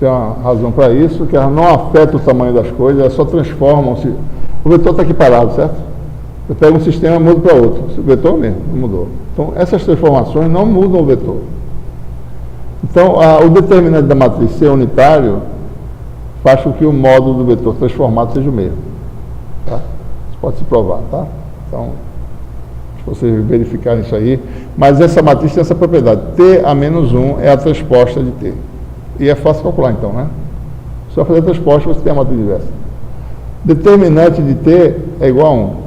Tem uma razão para isso, que elas não afetam o tamanho das coisas, elas só transformam-se. O vetor está aqui parado, certo? Eu pego um sistema e mudo para outro. O vetor mesmo, não mudou. Então, essas transformações não mudam o vetor. Então, o determinante da matriz ser unitário faz com que o módulo do vetor transformado seja o mesmo. Tá? Isso pode se provar, tá? Então, se vocês verificarem isso aí. Mas essa matriz tem essa propriedade. T a menos 1 é a transposta de T. E é fácil calcular, então, né? Só fazer a transposta, você tem a matriz inversa. Determinante de T é igual a 1.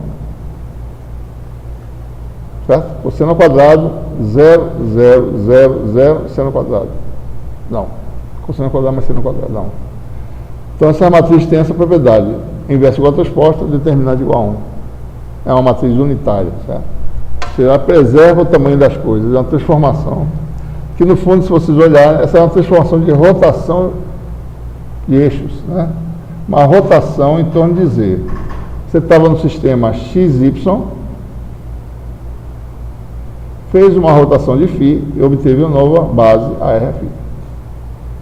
Certo? Cosseno ao quadrado, 0, 0, 0, 0, seno ao quadrado. Não. Cosseno ao quadrado mais seno ao quadrado, não. Então, essa matriz tem essa propriedade. Inversa igual a transposta, determinante igual a 1. É uma matriz unitária, certo? Ou seja, ela preserva o tamanho das coisas, é uma transformação. Que, no fundo, se vocês olharem, essa é uma transformação de rotação de eixos, né? Uma rotação em torno de Z. Você estava no sistema XY, fez uma rotação de φ e obteve uma nova base ARFi.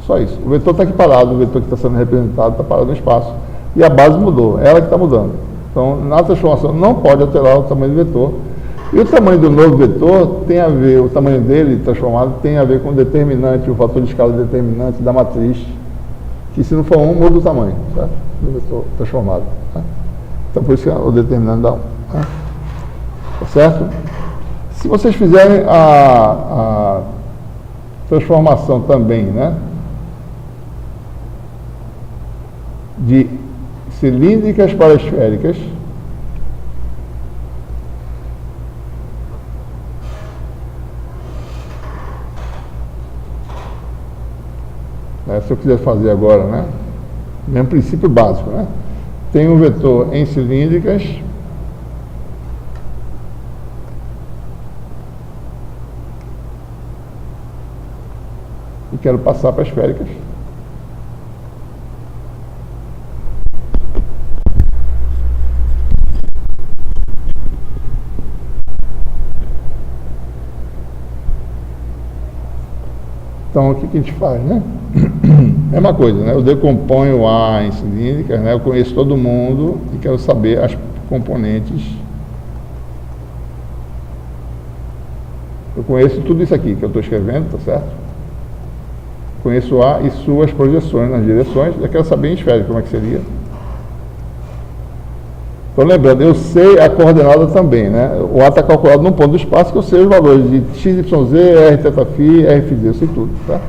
Só isso. O vetor está aqui parado, o vetor que está sendo representado está parado no espaço. E a base mudou, ela que está mudando. Então, na transformação não pode alterar o tamanho do vetor. E o tamanho do novo vetor tem a ver, o tamanho dele transformado tem a ver com o determinante, o fator de escala determinante da matriz, que se não for 1, muda o tamanho, certo? Do vetor transformado. Tá? Então, por isso que o determinante dá 1. Tá? Tá certo? Se vocês fizerem a transformação também, né, de cilíndricas para esféricas, se eu quiser fazer agora, né, Mesmo princípio básico, né? Tem um vetor em cilíndricas, e quero passar para esféricas. Então, o que a gente faz, né? Mesma coisa, né? Eu decomponho o A em cilíndricas, né? Eu conheço todo mundo e quero saber as componentes. Eu conheço tudo isso aqui que eu estou escrevendo, tá certo? Conheço o A e suas projeções nas direções. Eu quero saber em esférico como é que seria. Então, lembrando, eu sei a coordenada também, né? O A está calculado num ponto do espaço que eu sei os valores de x, y, z, r, θ, φ, r, φ, z, eu sei tudo, tá?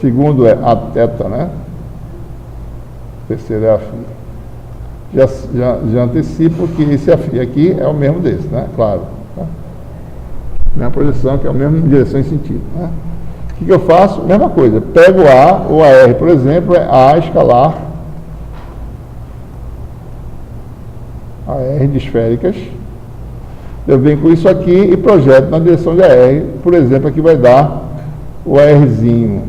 Segundo é a θ, né? Terceiro é a φ. Já antecipo que esse φ aqui é o mesmo desse, né? Claro. Tá? Minha projeção que é a mesma direção e sentido, né? O que eu faço? Mesma coisa. Pego A, o AR, por exemplo, é A escalar AR de esféricas. Eu venho com isso aqui e projeto na direção de AR. Por exemplo, aqui vai dar o ARzinho,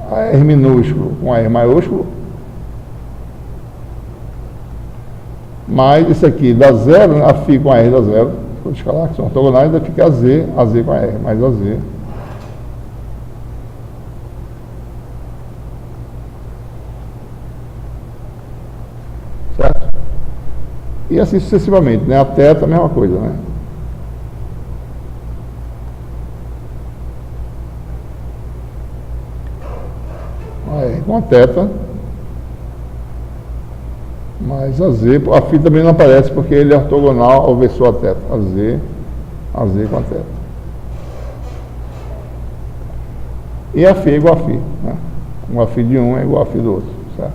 AR minúsculo com AR maiúsculo, mais esse aqui dá zero, né? A φ com AR dá zero. Vou escalar, que são ortogonais, vai ficar AZ com AR, mais AZ. Certo? E assim sucessivamente, né? A θ, a mesma coisa, né? Aí, com a θ, mais a z, a φ também não aparece porque ele é ortogonal ao versor a θ, a z com a θ. E a φ é igual a φ, né? Uma φ de um é igual a φ do outro, certo?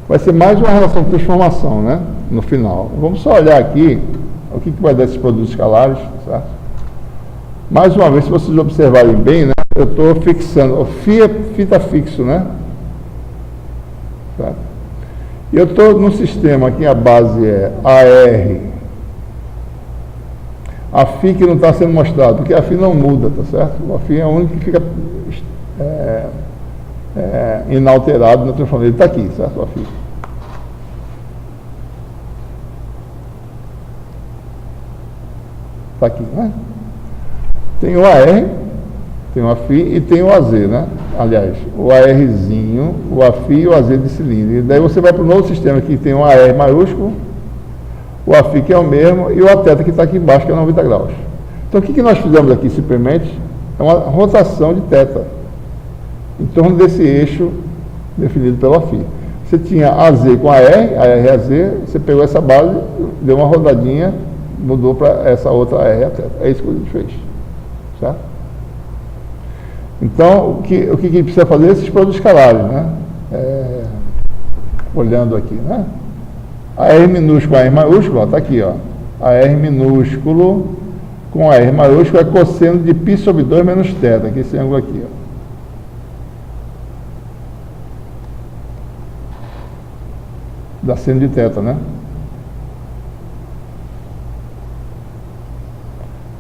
Vai ser mais uma relação de transformação, né? No final. Vamos só olhar aqui o que vai dar esses produtos escalares, certo? Mais uma vez, se vocês observarem bem, né? Eu estou fixando, o φ está fixo, né? Certo? E eu estou num sistema que a base é AR, a φ que não está sendo mostrado, porque a φ não muda, tá certo? A φ é a única que fica inalterado na transformação. Ele está aqui, certo? A φ. Está aqui, né? Tem o AR, tem o Aφ e tem o AZ, né? Aliás, o ARzinho, o Aφ e o AZ de cilindro. E daí você vai para o novo sistema que tem o AR maiúsculo, o Aφ que é o mesmo e o Aθ que está aqui embaixo, que é 90 graus. Então o que nós fizemos aqui simplesmente é uma rotação de θ em torno desse eixo definido pelo Aφ. Você tinha AZ com AR e AZ, você pegou essa base, deu uma rodadinha, mudou para essa outra AR e Aθ. É isso que a gente fez. Certo? Então, o que precisa fazer? Esses produtos escalares, né? Olhando aqui, né? AR minúsculo, AR maiúsculo, está aqui, ó. AR minúsculo com AR maiúsculo é cosseno de π sobre 2 menos θ, que é esse ângulo aqui, ó. Dá seno de θ, né?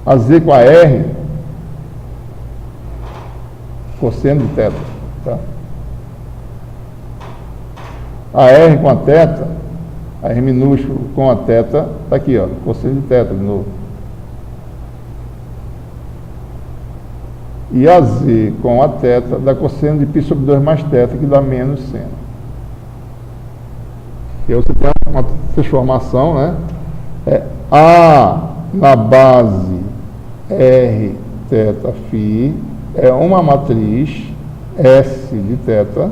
AZ com AR, cosseno de θ, tá? AR com a θ, AR minúsculo com a θ, está aqui, ó, cosseno de θ de novo. E AZ com a θ dá cosseno de π sobre 2 mais θ, que dá menos seno. E aí você tem uma transformação, né? A na base R, θ, φ é uma matriz S de θ,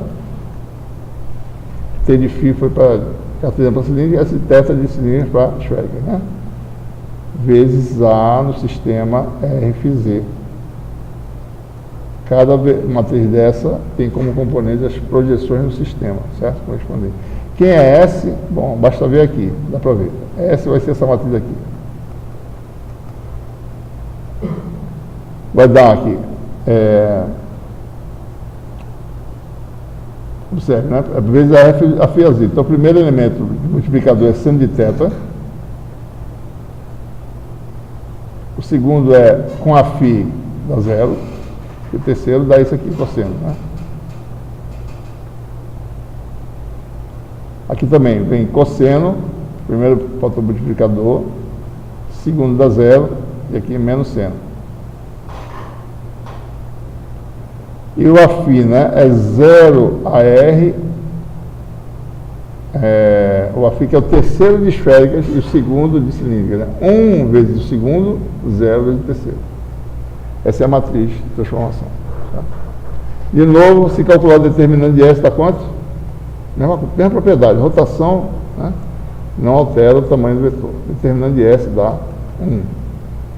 T de φ foi para cartesiana para cilíndrica, S de θ de cilíndrica para esférica, né? Vezes A no sistema RFZ. Cada matriz dessa tem como componente as projeções no sistema, certo? Correspondente. Quem é S? Bom, basta ver aqui, dá para ver. S vai ser essa matriz aqui. vai dar aqui, observe, né? Vezes a φ a z. Então, o primeiro elemento do multiplicador é seno de θ. O segundo é com a φ dá zero. E o terceiro dá isso aqui, cosseno, né? Aqui também vem cosseno, primeiro fator multiplicador, segundo dá zero, e aqui menos seno. E o Aφ, né, é 0 AR, o Aφ que é o terceiro de esféricas e o segundo de cilíndricas, né? 1 vezes o segundo, 0 vezes o terceiro. Essa é a matriz de transformação. Tá? De novo, se calcular o determinante de S dá quanto? Mesma propriedade, rotação, né, não altera o tamanho do vetor. Determinante de S dá 1.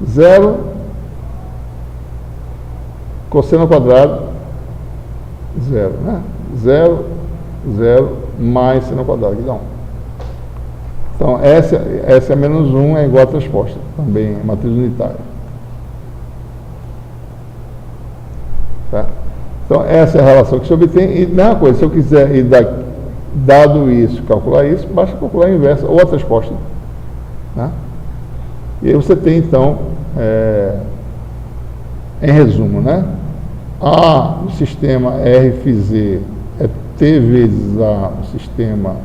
0, cosseno ao quadrado, 0, né? 0, 0, mais seno ao quadrado, que dá 1. Então, S é menos 1 é igual a transposta, também é matriz unitária. Tá? Então, essa é a relação que se obtém. E, mesma coisa, se eu quiser ir dado isso, calcular isso, basta calcular a inversa, ou a transposta. Né? E aí você tem, então, em resumo, né? A no sistema RFZ é T vezes A no sistema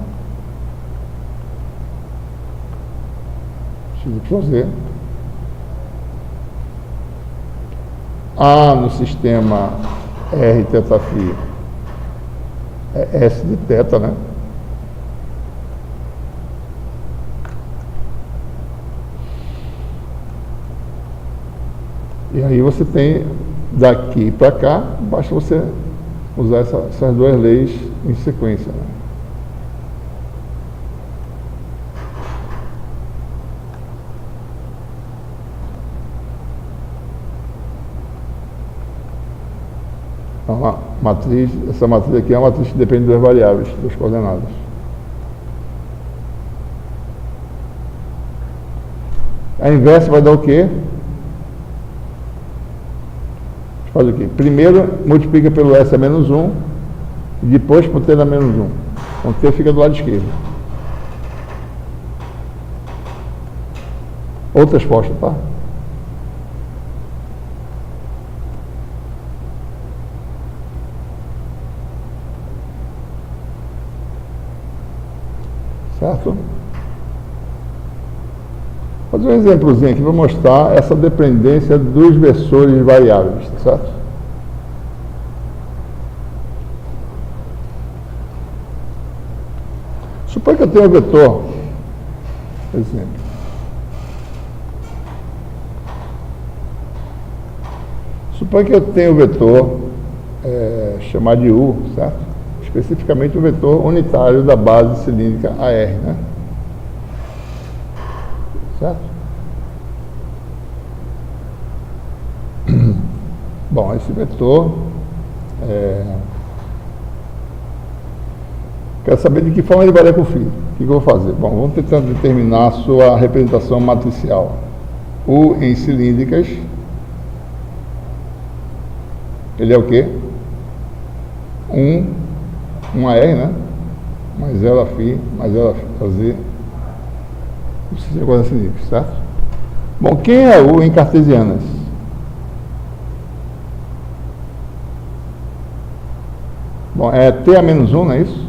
XYZ. A no sistema R θφ é S de θ, né? E aí você tem daqui para cá, basta você usar essas duas leis em sequência, né? Então, essa matriz aqui é uma matriz que depende das variáveis, das coordenadas. A inversa vai dar o quê? Faz o quê? Primeiro multiplica pelo S a menos 1, e depois por T a menos 1. Então T fica do lado esquerdo. Outra resposta, tá? Certo? Vou fazer um exemplozinho aqui para mostrar essa dependência dos versores variáveis, tá certo? Suponha que eu tenho um vetor, por exemplo. Suponha que eu tenho um vetor chamado de U, certo? Especificamente o vetor unitário da base cilíndrica AR, né? Certo? Bom, esse vetor, quero saber de que forma ele varia com o φ. O que eu vou fazer? Bom, vamos tentar determinar a sua representação matricial. U em cilíndricas, ele é o quê? 1 AR, né? Mais ela φ, mais ela Z. Isso é coisa cilíndrica, certo? Bom, quem é U em cartesianas? Bom, é T a menos 1, não é isso?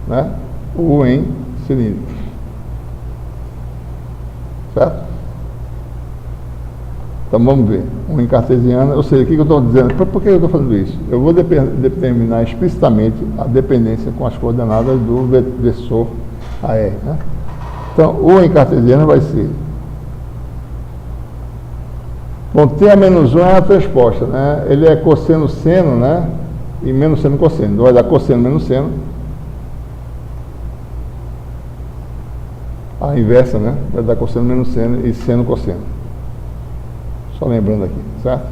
Né? U em cilíndricos. Certo? Então vamos ver. U em cartesiana, ou seja, o que eu estou dizendo? Por que eu estou fazendo isso? Eu vou determinar explicitamente a dependência com as coordenadas do versor AR, né? Então, U em cartesiana vai ser... Bom, T a menos 1 é a transposta, né? Ele é cosseno seno, né? E menos seno cosseno. Então vai dar cosseno menos seno. A inversa, né? Vai dar cosseno menos seno e seno cosseno. Só lembrando aqui, certo?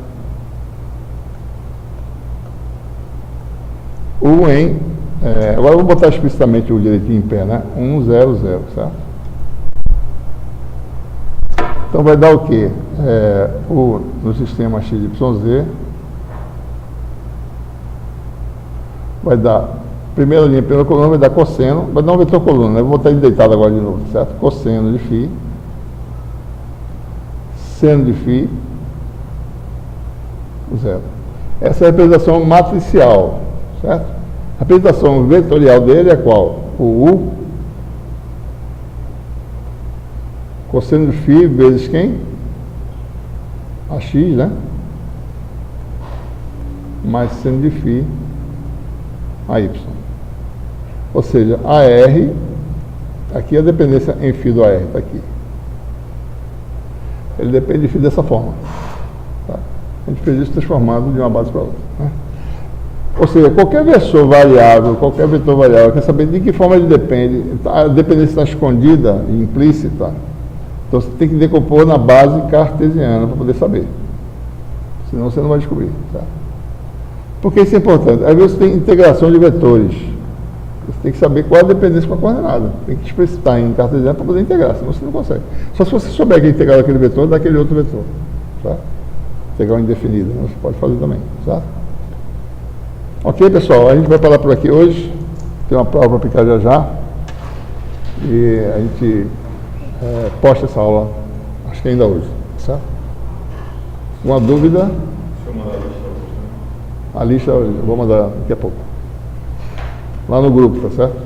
U em... agora eu vou botar explicitamente o direitinho em pé, né? 1, 0, 0, certo? Então vai dar o quê? No sistema XYZ, vai dar, primeira linha, primeira coluna, vai dar cosseno, vai dar um vetor coluna, né? Vou botar ele deitado agora de novo, certo? Cosseno de φ, seno de φ, zero. Essa é a representação matricial, certo? A representação vetorial dele é qual? O U, cosseno de φ vezes quem? AX, né? Mais seno de φ AY. Ou seja, AR, aqui a dependência em φ do AR, está aqui. Ele depende de φ dessa forma. Tá? A gente fez isso transformado de uma base para outra. Né? Ou seja, qualquer vetor variável, quer saber de que forma ele depende, a dependência está escondida e implícita, então você tem que decompor na base cartesiana para poder saber. Senão você não vai descobrir. Tá? Por que isso é importante? Às vezes tem integração de vetores. Você tem que saber qual é a dependência com a coordenada. Tem que explicitar em cartesiano para poder integrar, senão você não consegue. Só se você souber que é integrar aquele vetor daquele outro vetor. Tá? Integral indefinido, você pode fazer também. Tá? Ok, pessoal, a gente vai parar por aqui hoje. Tem uma prova para aplicar já já. E a gente posta essa aula, acho que ainda hoje. Certo? Uma dúvida? Deixa eu mandar a lista hoje. A lista eu vou mandar daqui a pouco. Lá no grupo, tá certo?